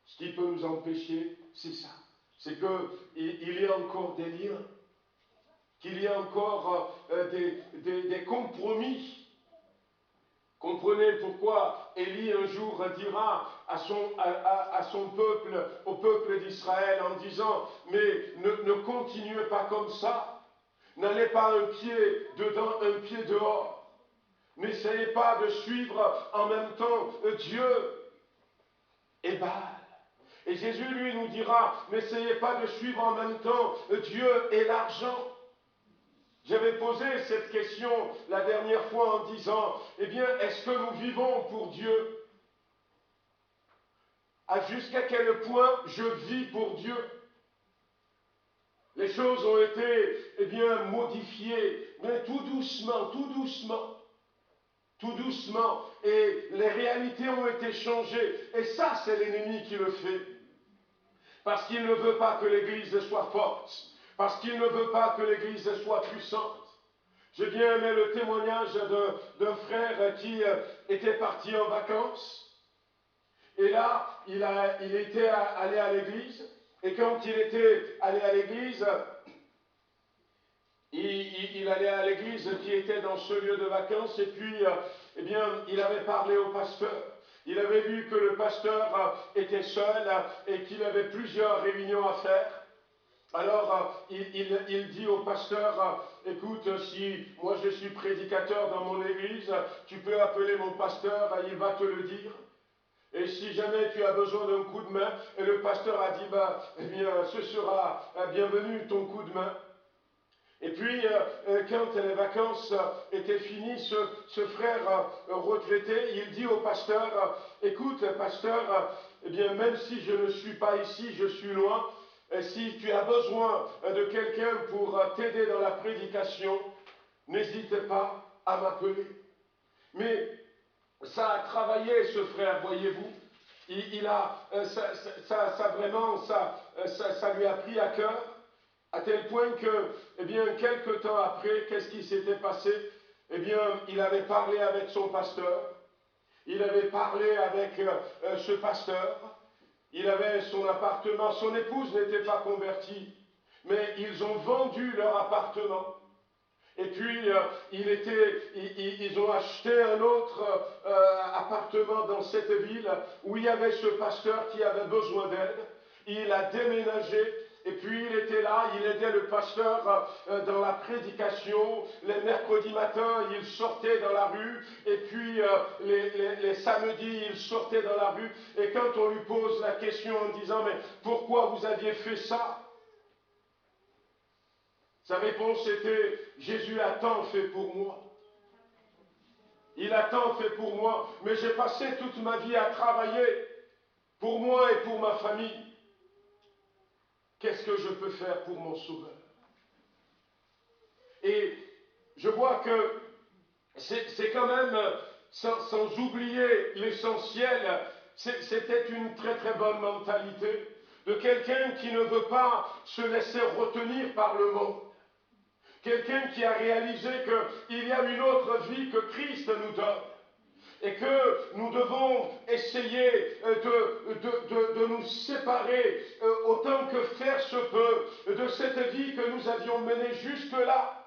Ce qui peut nous empêcher, c'est ça. C'est qu'il y a encore des liens, qu'il y a encore des compromis. Comprenez pourquoi Élie un jour dira à son peuple, au peuple d'Israël, en disant, mais ne continuez pas comme ça. N'allez pas un pied dedans, un pied dehors. N'essayez pas de suivre en même temps Dieu et Baal. Et Jésus, lui, nous dira, n'essayez pas de suivre en même temps Dieu et l'argent. J'avais posé cette question la dernière fois en disant, eh bien, est-ce que nous vivons pour Dieu? Jusqu'à quel point je vis pour Dieu? Les choses ont été, eh bien, modifiées, mais tout doucement, tout doucement. Tout doucement, et les réalités ont été changées. Et ça, c'est l'ennemi qui le fait. Parce qu'il ne veut pas que l'Église soit forte. Parce qu'il ne veut pas que l'Église soit puissante. J'ai bien aimé le témoignage d'un frère qui était parti en vacances. Et là, il était allé à l'église. Et quand il était allé à l'église, il allait à l'église qui était dans ce lieu de vacances. Et puis, eh bien, il avait parlé au pasteur. Il avait vu que le pasteur était seul et qu'il avait plusieurs réunions à faire. Alors, il dit au pasteur, écoute, si moi je suis prédicateur dans mon église, tu peux appeler mon pasteur, il va te le dire. Et si jamais tu as besoin d'un coup de main, et le pasteur a dit, eh bien, ce sera bienvenu ton coup de main. Et puis, quand les vacances étaient finies, ce frère retraité, il dit au pasteur, écoute, pasteur, eh bien, même si je ne suis pas ici, je suis loin, et si tu as besoin de quelqu'un pour t'aider dans la prédication, n'hésite pas à m'appeler. Mais ça a travaillé, ce frère, voyez-vous. Ça lui a pris à cœur, à tel point que, eh bien, quelque temps après, qu'est-ce qui s'était passé? Eh bien, il avait parlé avec son pasteur. Il avait parlé avec ce pasteur. Il avait son appartement. Son épouse n'était pas convertie. Mais ils ont vendu leur appartement. Et puis, ils ont acheté un autre appartement dans cette ville où il y avait ce pasteur qui avait besoin d'aide. Il a déménagé. Et puis il était là, il aidait le pasteur dans la prédication. Les mercredis matins, il sortait dans la rue. Et puis les samedis, il sortait dans la rue. Et quand on lui pose la question en disant, mais pourquoi vous aviez fait ça? Sa réponse était, Jésus a tant fait pour moi. Il a tant fait pour moi, mais j'ai passé toute ma vie à travailler pour moi et pour ma famille. Qu'est-ce que je peux faire pour mon sauveur? Et je vois que c'est quand même, sans oublier l'essentiel, c'était une très très bonne mentalité de quelqu'un qui ne veut pas se laisser retenir par le monde. Quelqu'un qui a réalisé qu'il y a une autre vie que Christ nous donne. Et que nous devons essayer de nous séparer autant que faire se peut de cette vie que nous avions menée jusque-là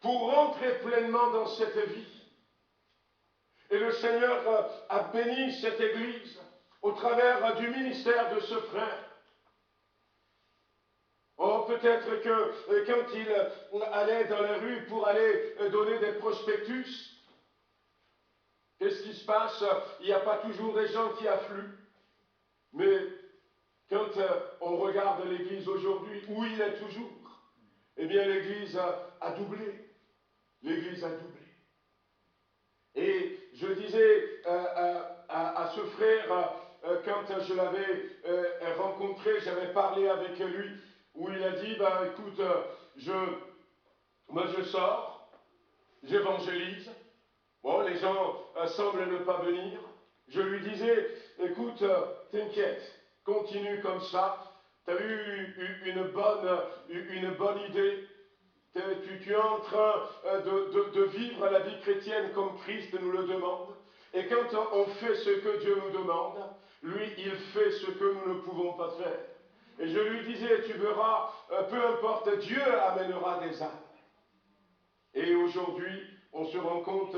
pour rentrer pleinement dans cette vie. Et le Seigneur a béni cette Église au travers du ministère de ce frère. Oh, peut-être que quand il allait dans la rue pour aller donner des prospectus, qu'est-ce qui se passe? Il n'y a pas toujours des gens qui affluent. Mais quand on regarde l'Église aujourd'hui, où il est toujours, eh bien l'Église a doublé. L'Église a doublé. Et je disais à ce frère, quand je l'avais rencontré, j'avais parlé avec lui, où il a dit, écoute, moi je sors, j'évangélise. Bon, les gens semblent ne pas venir. Je lui disais, écoute, t'inquiète, continue comme ça. Tu as eu une bonne idée. Tu es en train de vivre la vie chrétienne comme Christ nous le demande. Et quand on fait ce que Dieu nous demande, lui, il fait ce que nous ne pouvons pas faire. Et je lui disais, tu verras, peu importe, Dieu amènera des âmes. Et aujourd'hui, on se rend compte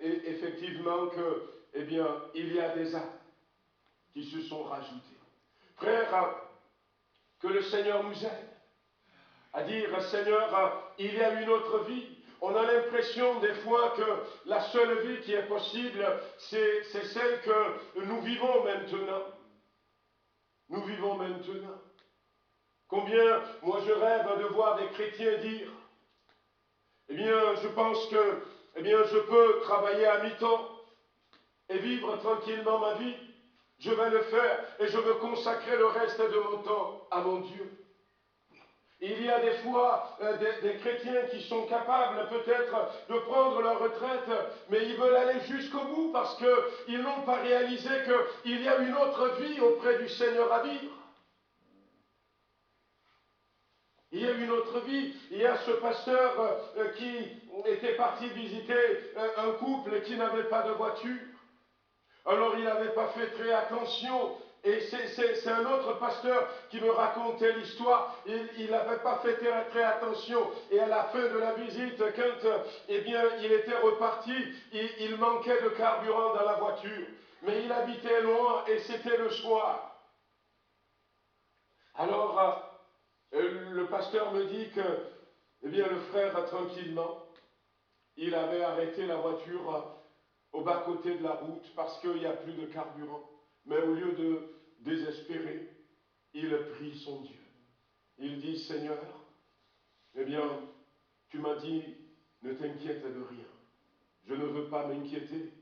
effectivement que, eh bien, il y a des âmes qui se sont rajoutées. Frère, que le Seigneur nous aide à dire, Seigneur, il y a une autre vie. On a l'impression des fois que la seule vie qui est possible, c'est celle que nous vivons maintenant. Nous vivons maintenant. Combien, moi je rêve de voir des chrétiens dire, eh bien, je pense que, eh bien, je peux travailler à mi-temps et vivre tranquillement ma vie. Je vais le faire et je veux consacrer le reste de mon temps à mon Dieu. Il y a des fois des chrétiens qui sont capables peut-être de prendre leur retraite, mais ils veulent aller jusqu'au bout parce qu'ils n'ont pas réalisé qu'il y a une autre vie auprès du Seigneur à vivre. Il y a une autre vie. Il y a ce pasteur qui était parti visiter un couple qui n'avait pas de voiture. Alors il n'avait pas fait très attention. Et c'est un autre pasteur qui me racontait l'histoire. Il n'avait pas fait très attention. Et à la fin de la visite, quand eh bien, il était reparti, il manquait de carburant dans la voiture. Mais il habitait loin et c'était le soir. Alors, le pasteur me dit que, eh bien, le frère, tranquillement, il avait arrêté la voiture au bas-côté de la route parce qu'il n'y a plus de carburant. Mais au lieu de désespérer, il prie son Dieu. Il dit, Seigneur, eh bien, tu m'as dit, ne t'inquiète de rien. Je ne veux pas m'inquiéter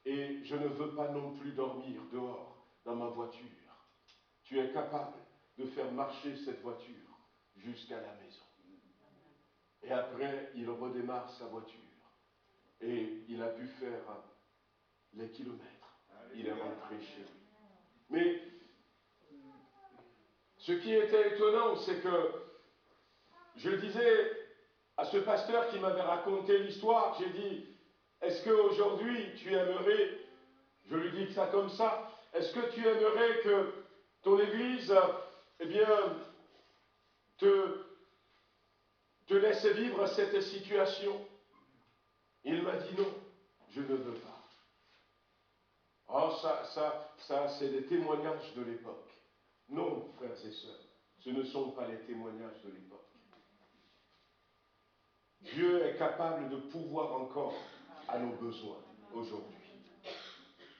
et je ne veux pas non plus dormir dehors dans ma voiture. Tu es capable de faire marcher cette voiture jusqu'à la maison. Et après, il redémarre sa voiture et il a pu faire les kilomètres. Il est rentré chez lui. Mais ce qui était étonnant, c'est que je disais à ce pasteur qui m'avait raconté l'histoire, j'ai dit, est-ce qu'aujourd'hui tu aimerais, je lui dis ça comme ça, est-ce que tu aimerais que ton église, eh bien, te laisse vivre cette situation? Il m'a dit non, je ne veux pas. Oh, ça, c'est des témoignages de l'époque. Non, frères et sœurs, ce ne sont pas les témoignages de l'époque. Dieu est capable de pouvoir encore à nos besoins aujourd'hui.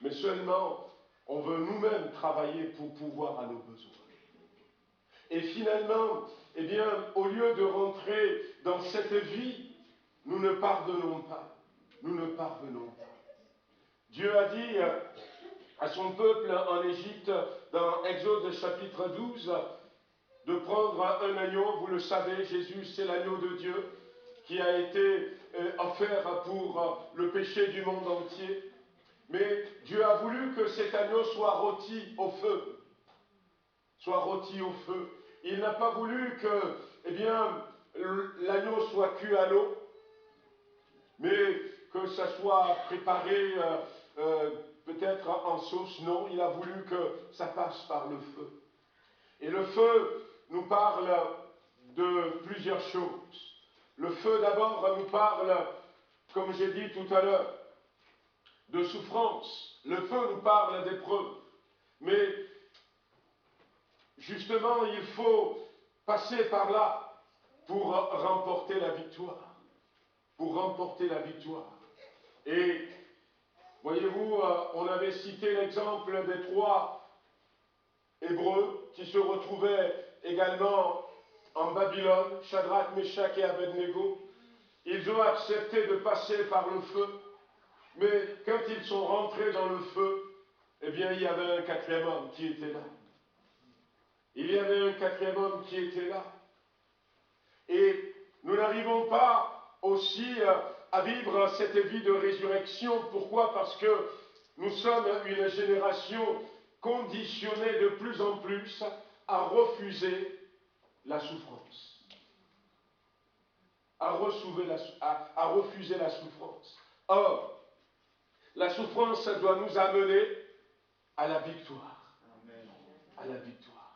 Mais seulement, on veut nous-mêmes travailler pour pouvoir à nos besoins. Et finalement, eh bien, au lieu de rentrer dans cette vie, nous ne parvenons pas. Nous ne parvenons pas. Dieu a dit à son peuple en Égypte, dans Exode chapitre 12, de prendre un agneau. Vous le savez, Jésus, c'est l'agneau de Dieu qui a été offert pour le péché du monde entier. Mais Dieu a voulu que cet agneau soit rôti au feu. Soit rôti au feu. Il n'a pas voulu que, eh bien, l'agneau soit cuit à l'eau, mais que ça soit préparé peut-être en sauce. Non, il a voulu que ça passe par le feu. Et le feu nous parle de plusieurs choses. Le feu d'abord nous parle, comme j'ai dit tout à l'heure, de souffrance. Le feu nous parle d'épreuve. Mais justement, il faut passer par là pour remporter la victoire. Pour remporter la victoire. Et voyez-vous, on avait cité l'exemple des 3 Hébreux qui se retrouvaient également en Babylone, Shadrach, Meshach et Abednego. Ils ont accepté de passer par le feu, mais quand ils sont rentrés dans le feu, eh bien, il y avait un 4e homme qui était là. Il y avait un 4e homme qui était là. Et nous n'arrivons pas aussi à vivre cette vie de résurrection. Pourquoi? Parce que nous sommes une génération conditionnée de plus en plus à refuser la souffrance. À refuser la souffrance. Or, la souffrance doit nous amener à la victoire. À la victoire.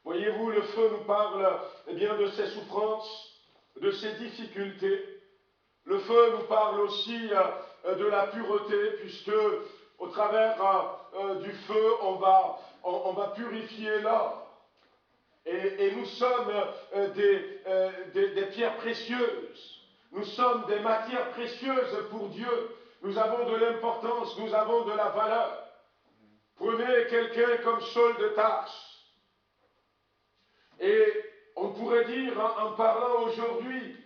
Voyez-vous, le feu nous parle eh bien, de ses souffrances, de ses difficultés. Le feu nous parle aussi de la pureté, puisque au travers du feu, on va purifier l'or. Et nous sommes des pierres précieuses. Nous sommes des matières précieuses pour Dieu. Nous avons de l'importance, nous avons de la valeur. Prenez quelqu'un comme Saul de Tarse. Et on pourrait dire, en parlant aujourd'hui,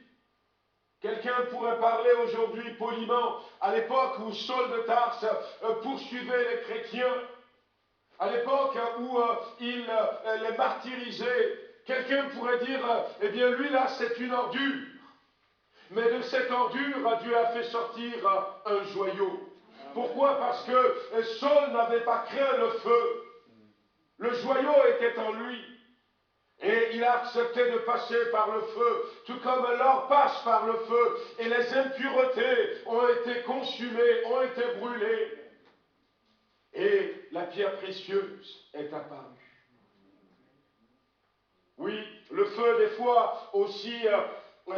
quelqu'un pourrait parler aujourd'hui poliment, à l'époque où Saul de Tarse poursuivait les chrétiens, à l'époque où il les martyrisait, quelqu'un pourrait dire, eh bien lui là c'est une ordure. Mais de cette ordure, Dieu a fait sortir un joyau. Pourquoi? Parce que Saul n'avait pas craint le feu. Le joyau était en lui. Et il a accepté de passer par le feu, tout comme l'or passe par le feu, et les impuretés ont été consumées, ont été brûlées, et la pierre précieuse est apparue. Oui, le feu, des fois, aussi,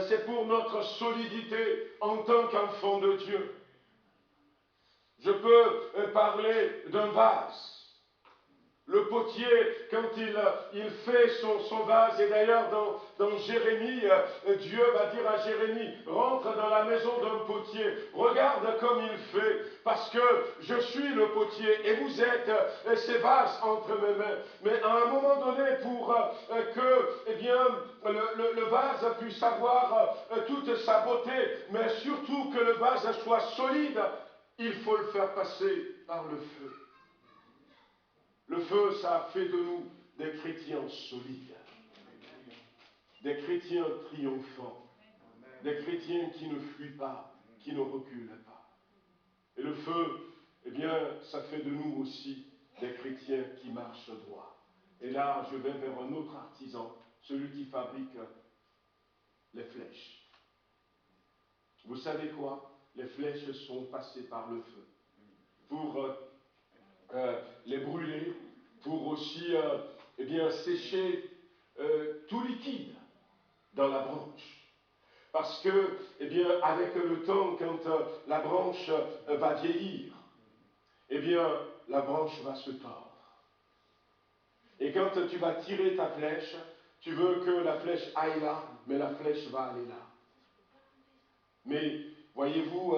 c'est pour notre solidité en tant qu'enfant de Dieu. Je peux parler d'un vase. Le potier, quand il fait son vase, et d'ailleurs dans Jérémie, Dieu va dire à Jérémie, rentre dans la maison d'un potier, regarde comme il fait, parce que je suis le potier, et vous êtes ces vases entre mes mains. Mais à un moment donné, pour que eh bien, le vase puisse avoir toute sa beauté, mais surtout que le vase soit solide, il faut le faire passer par le feu. Le feu, ça a fait de nous des chrétiens solides, des chrétiens triomphants, des chrétiens qui ne fuient pas, qui ne reculent pas. Et le feu, eh bien, ça fait de nous aussi des chrétiens qui marchent droit. Et là, je vais vers un autre artisan, celui qui fabrique les flèches. Vous savez quoi? Les flèches sont passées par le feu pour les brûler, pour aussi eh bien, sécher tout liquide dans la branche. Parce que, eh bien, avec le temps, quand la branche va vieillir, eh bien, la branche va se tordre. Et quand tu vas tirer ta flèche, tu veux que la flèche aille là, mais la flèche va aller là. Mais, voyez-vous,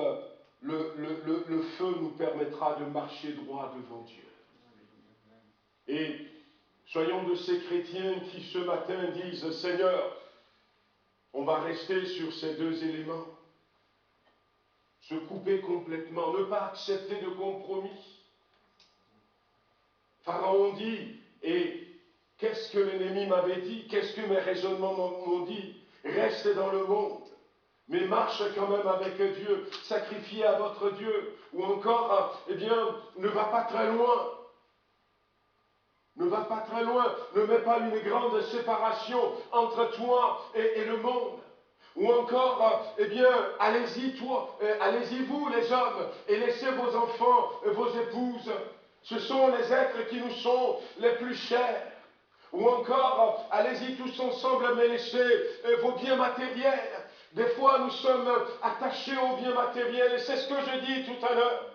le feu nous permettra de marcher droit devant Dieu. Et soyons de ces chrétiens qui ce matin disent, Seigneur, on va rester sur ces 2 éléments. Se couper complètement, ne pas accepter de compromis. Pharaon dit, et qu'est-ce que l'ennemi m'avait dit? Qu'est-ce que mes raisonnements m'ont dit? Reste dans le monde, mais marche quand même avec Dieu, sacrifié à votre Dieu, ou encore, eh bien, ne va pas très loin. Ne va pas très loin, ne mets pas une grande séparation entre toi et le monde. Ou encore, eh bien, allez-y toi, allez-y vous les hommes, et laissez vos enfants, vos épouses. Ce sont les êtres qui nous sont les plus chers. Ou encore, allez-y tous ensemble, mais laissez vos biens matériels. Des fois, nous sommes attachés aux biens matériels, et c'est ce que je dis tout à l'heure.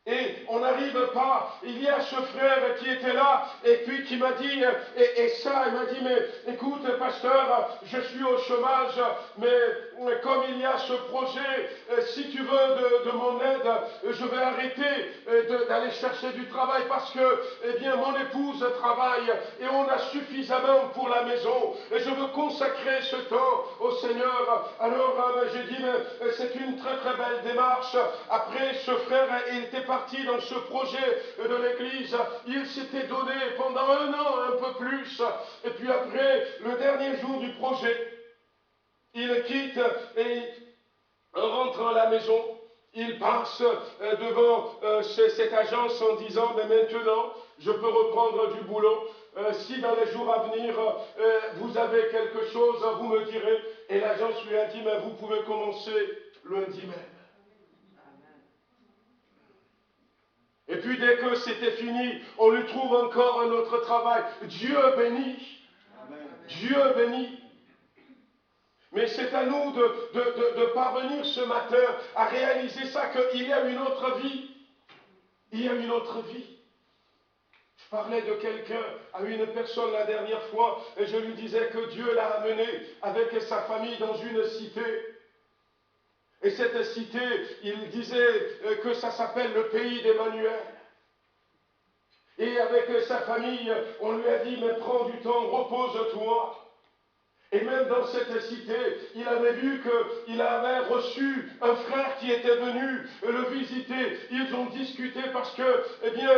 Et on n'arrive pas, il y a ce frère qui était là, et puis qui m'a dit, et ça, il m'a dit, mais écoute pasteur, je suis au chômage, mais comme il y a ce projet, si tu veux de mon aide, je vais arrêter d'aller chercher du travail parce que, eh bien, mon épouse travaille, et on a suffisamment pour la maison, et je veux consacrer ce temps au Seigneur. Alors j'ai dit, mais c'est une très très belle démarche. Après, ce frère, il était parti dans ce projet de l'église, il s'était donné pendant 1 an, un peu plus, et puis après, le dernier jour du projet, il quitte et rentre à la maison, il passe devant cette agence en disant, mais maintenant, je peux reprendre du boulot, si dans les jours à venir, vous avez quelque chose, vous me direz, et l'agence lui a dit, mais vous pouvez commencer lundi même. Et puis dès que c'était fini, on lui trouve encore un autre travail. Dieu bénit. Amen. Dieu bénit. Mais c'est à nous de parvenir ce matin à réaliser ça, qu'il y a une autre vie. Il y a une autre vie. Je parlais de quelqu'un à une personne la dernière fois et je lui disais que Dieu l'a amené avec sa famille dans une cité. Et cette cité, il disait que ça s'appelle le pays d'Emmanuel. Et avec sa famille, on lui a dit, mais prends du temps, repose-toi. Et même dans cette cité, il avait vu qu'il avait reçu un frère qui était venu le visiter. Ils ont discuté parce que, eh bien,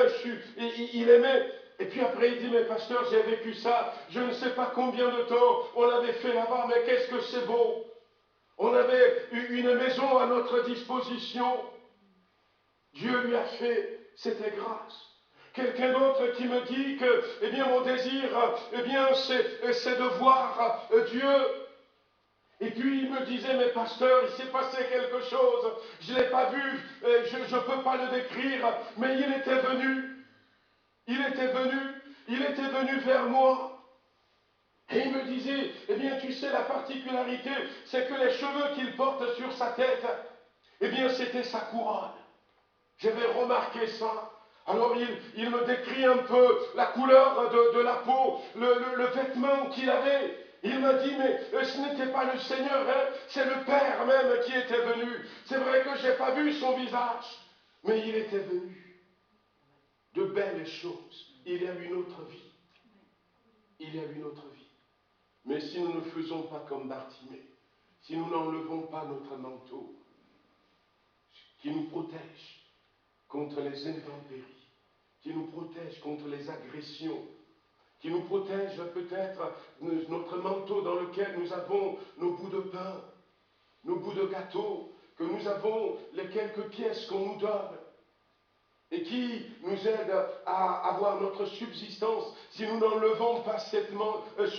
il aimait. Et puis après, il dit, mais pasteur, j'ai vécu ça, je ne sais pas combien de temps on avait fait là-bas, mais qu'est-ce que c'est beau. On avait une maison à notre disposition. Dieu lui a fait cette grâce. Quelqu'un d'autre qui me dit que, eh bien, mon désir, eh bien, c'est de voir Dieu. Et puis il me disait, mais pasteur, il s'est passé quelque chose. Je ne l'ai pas vu, je ne peux pas le décrire, mais il était venu. Il était venu vers moi. Et il me disait, eh bien tu sais, la particularité, c'est que les cheveux qu'il porte sur sa tête, eh bien c'était sa couronne. J'avais remarqué ça. Alors il me décrit un peu la couleur de la peau, le vêtement qu'il avait. Il m'a dit, mais ce n'était pas le Seigneur, hein, c'est le Père même qui était venu. C'est vrai que je n'ai pas vu son visage, mais il était venu. De belles choses. Il y a une autre vie. Il y a une autre vie. Mais si nous ne faisons pas comme Bartimée, si nous n'enlevons pas notre manteau qui nous protège contre les intempéries, qui nous protège contre les agressions, qui nous protège peut-être notre manteau dans lequel nous avons nos bouts de pain, nos bouts de gâteau, que nous avons les quelques pièces qu'on nous donne, et qui nous aide à avoir notre subsistance, si nous n'enlevons pas ce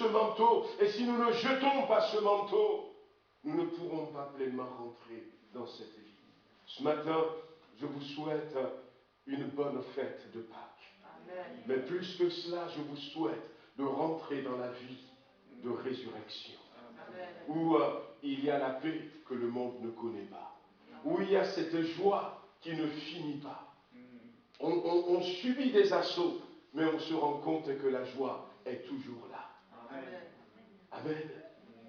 manteau, et si nous ne jetons pas ce manteau, nous ne pourrons pas pleinement rentrer dans cette vie. Ce matin, je vous souhaite une bonne fête de Pâques. Amen. Mais plus que cela, je vous souhaite de rentrer dans la vie de résurrection. Amen. Où il y a la paix que le monde ne connaît pas. Où il y a cette joie qui ne finit pas. On subit des assauts, mais on se rend compte que la joie est toujours là. Amen. Amen.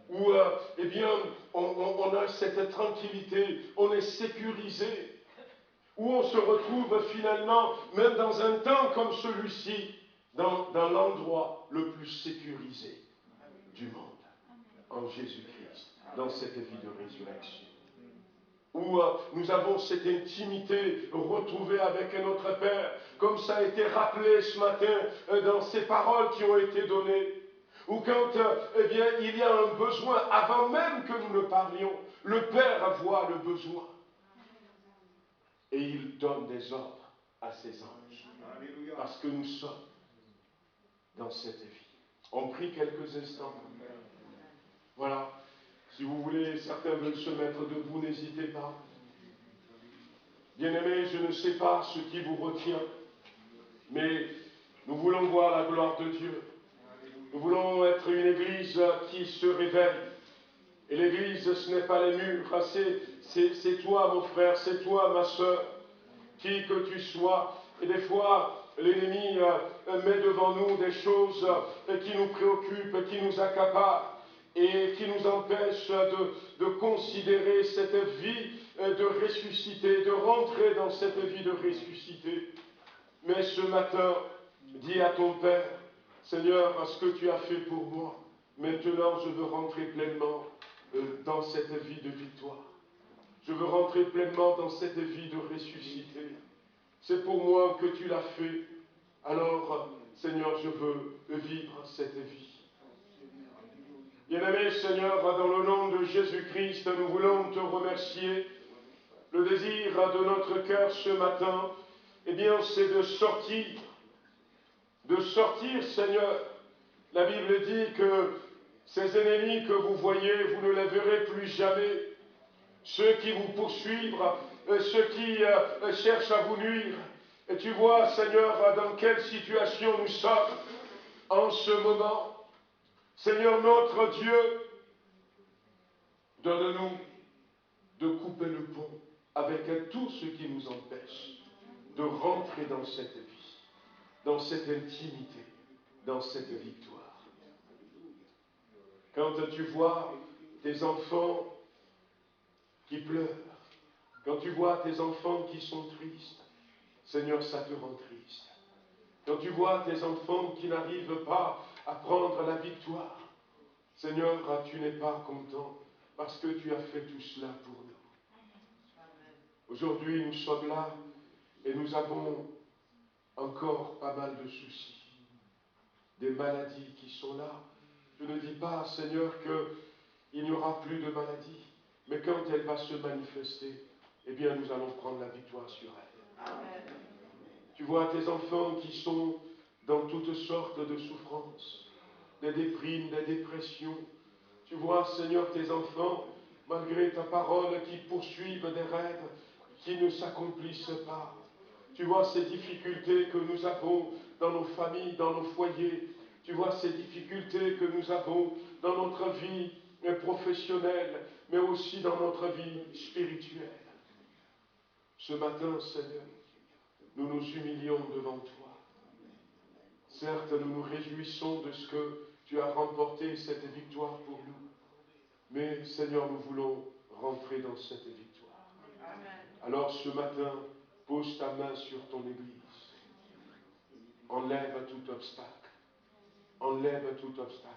Où, eh bien, on a cette tranquillité, on est sécurisé. Où on se retrouve finalement, même dans un temps comme celui-ci, dans l'endroit le plus sécurisé du monde, en Jésus-Christ, dans cette vie de résurrection. Où nous avons cette intimité retrouvée avec notre Père, comme ça a été rappelé ce matin dans ces paroles qui ont été données, ou quand eh bien, il y a un besoin, avant même que nous ne parlions, le Père voit le besoin. Et il donne des ordres à ses anges. Parce que nous sommes dans cette vie. On prie quelques instants. Voilà. Si vous voulez, certains veulent se mettre debout, n'hésitez pas. Bien-aimés, je ne sais pas ce qui vous retient, mais nous voulons voir la gloire de Dieu. Nous voulons être une église qui se réveille. Et l'église, ce n'est pas les murs, c'est toi, mon frère, c'est toi, ma soeur, qui que tu sois. Et des fois, l'ennemi met devant nous des choses qui nous préoccupent, qui nous accaparent et qui nous empêchent de considérer cette vie de ressuscité, de rentrer dans cette vie de ressuscité. Mais ce matin, dis à ton Père, Seigneur, ce que tu as fait pour moi, maintenant je veux rentrer pleinement dans cette vie de victoire. Je veux rentrer pleinement dans cette vie de ressuscité. C'est pour moi que tu l'as fait. Alors, Seigneur, je veux vivre cette vie. Bien-aimé Seigneur, dans le nom de Jésus-Christ, nous voulons te remercier. Le désir de notre cœur ce matin, eh bien, c'est de sortir. De sortir, Seigneur. La Bible dit que ces ennemis que vous voyez, vous ne les verrez plus jamais. Ceux qui vous poursuivent, ceux qui cherchent à vous nuire. Et tu vois, Seigneur, dans quelle situation nous sommes en ce moment. Seigneur notre Dieu, donne-nous de couper le pont avec tout ce qui nous empêche de rentrer dans cette vie, dans cette intimité, dans cette victoire. Quand tu vois tes enfants qui pleurent, quand tu vois tes enfants qui sont tristes, Seigneur, ça te rend triste. Quand tu vois tes enfants qui n'arrivent pas à prendre la victoire, Seigneur, tu n'es pas content parce que tu as fait tout cela pour nous. Aujourd'hui, nous sommes là et nous avons encore pas mal de soucis, des maladies qui sont là. Je ne dis pas, Seigneur, qu'il n'y aura plus de maladies, mais quand elle va se manifester, eh bien, nous allons prendre la victoire sur elle. Amen. Tu vois tes enfants qui sont dans toutes sortes de souffrances, des déprimes, des dépressions. Tu vois, Seigneur, tes enfants, malgré ta parole, qui poursuivent des rêves qui ne s'accomplissent pas. Tu vois ces difficultés que nous avons dans nos familles, dans nos foyers. Tu vois ces difficultés que nous avons dans notre vie professionnelle, mais aussi dans notre vie spirituelle. Ce matin, Seigneur, nous nous humilions devant toi. Certes, nous nous réjouissons de ce que tu as remporté cette victoire pour nous. Mais, Seigneur, nous voulons rentrer dans cette victoire. Amen. Alors, ce matin, pose ta main sur ton Église. Enlève tout obstacle. Enlève tout obstacle.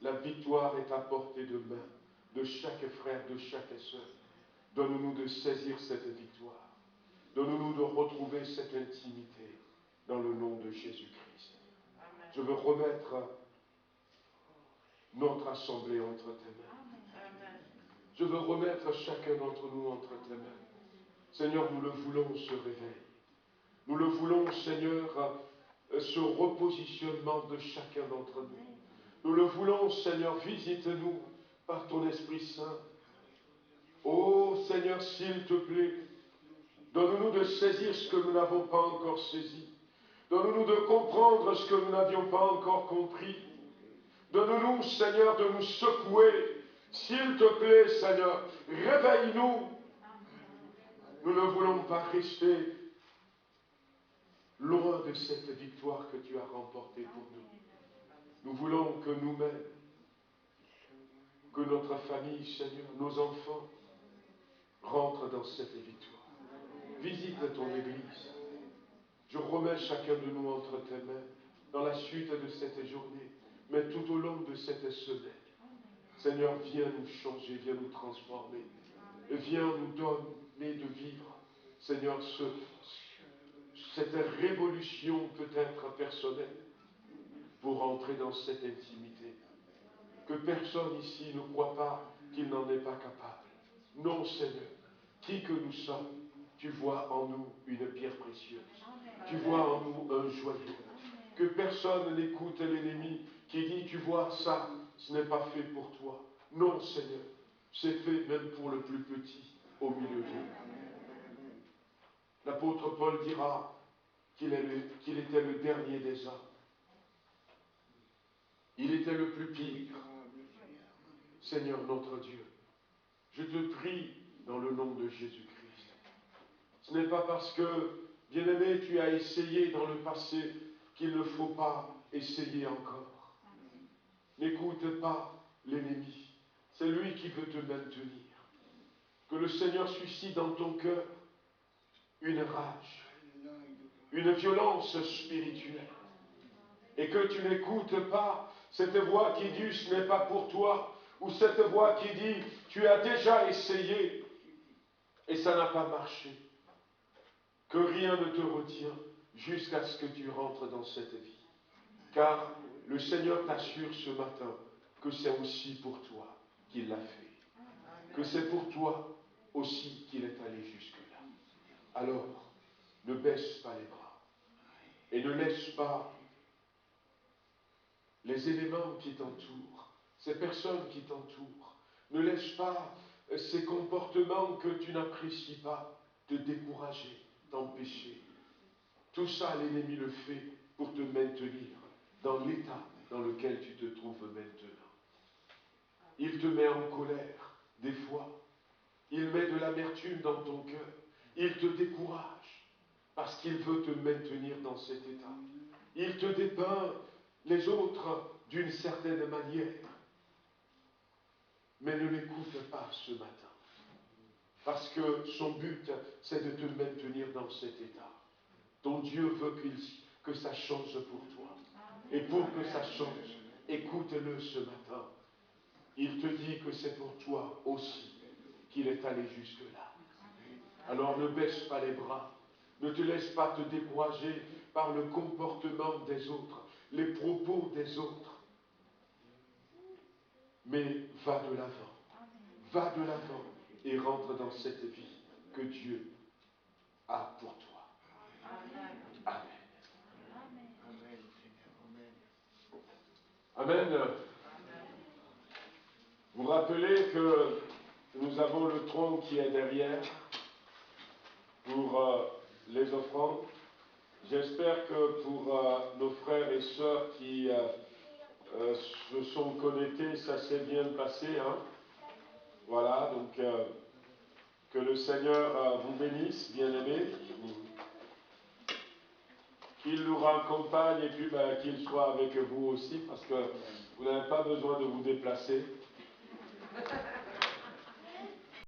La victoire est à portée de main de chaque frère, de chaque sœur. Donne-nous de saisir cette victoire. Donne-nous de retrouver cette intimité dans le nom de Jésus-Christ. Je veux remettre notre assemblée entre tes mains. Je veux remettre chacun d'entre nous entre tes mains. Seigneur, nous le voulons, ce réveil. Nous le voulons, Seigneur, ce repositionnement de chacun d'entre nous. Nous le voulons, Seigneur, visite-nous par ton Esprit Saint. Oh, Seigneur, s'il te plaît, donne-nous de saisir ce que nous n'avons pas encore saisi. Donne-nous de comprendre ce que nous n'avions pas encore compris. Donne-nous, Seigneur, de nous secouer. S'il te plaît, Seigneur, réveille-nous. Nous ne voulons pas rester loin de cette victoire que tu as remportée pour nous. Nous voulons que nous-mêmes, que notre famille, Seigneur, nos enfants, rentrent dans cette victoire. Visite ton Église. Je remets chacun de nous entre tes mains dans la suite de cette journée, mais tout au long de cette semaine. Seigneur, viens nous changer, viens nous transformer. Et viens nous donner de vivre, Seigneur, cette révolution peut-être personnelle, pour entrer dans cette intimité. Que personne ici ne croit pas qu'il n'en est pas capable. Non, Seigneur, qui que nous sommes, tu vois en nous une pierre précieuse. Tu vois en nous un joyau. Que personne n'écoute l'ennemi qui dit, tu vois ça, ce n'est pas fait pour toi. Non, Seigneur, c'est fait même pour le plus petit au milieu de nous. L'apôtre Paul dira qu'il était le dernier des hommes. Il était le plus pire. Seigneur notre Dieu, je te prie dans le nom de Jésus-Christ. Ce n'est pas parce que, bien-aimé, tu as essayé dans le passé qu'il ne faut pas essayer encore. N'écoute pas l'ennemi. C'est lui qui veut te maintenir. Que le Seigneur suscite dans ton cœur une rage, une violence spirituelle. Et que tu n'écoutes pas cette voix qui dit ce n'est pas pour toi, ou cette voix qui dit tu as déjà essayé et ça n'a pas marché. Que rien ne te retient jusqu'à ce que tu rentres dans cette vie. Car le Seigneur t'assure ce matin que c'est aussi pour toi qu'il l'a fait. Que c'est pour toi aussi qu'il est allé jusque-là. Alors, ne baisse pas les bras et ne laisse pas les éléments qui t'entourent, ces personnes qui t'entourent, ne laisse pas ces comportements que tu n'apprécies pas te décourager, t'empêcher. Tout ça, l'ennemi le fait pour te maintenir dans l'état dans lequel tu te trouves maintenant. Il te met en colère, des fois. Il met de l'amertume dans ton cœur. Il te décourage parce qu'il veut te maintenir dans cet état. Il te dépeint les autres d'une certaine manière. Mais ne l'écoute pas ce matin. Parce que son but, c'est de te maintenir dans cet état. Ton Dieu veut que ça change pour toi. Et pour que ça change, écoute-le ce matin. Il te dit que c'est pour toi aussi qu'il est allé jusque-là. Alors ne baisse pas les bras. Ne te laisse pas te décourager par le comportement des autres, les propos des autres. Mais va de l'avant. Va de l'avant et rentre dans cette vie que Dieu a pour toi. Amen. Amen. Vous rappelez que nous avons le tronc qui est derrière pour les offrandes. J'espère que pour nos frères et sœurs qui se sont connectés, ça s'est bien passé. Hein? Voilà, donc que le Seigneur vous bénisse, bien-aimés. Qu'il nous raccompagne et puis qu'il soit avec vous aussi, parce que vous n'avez pas besoin de vous déplacer.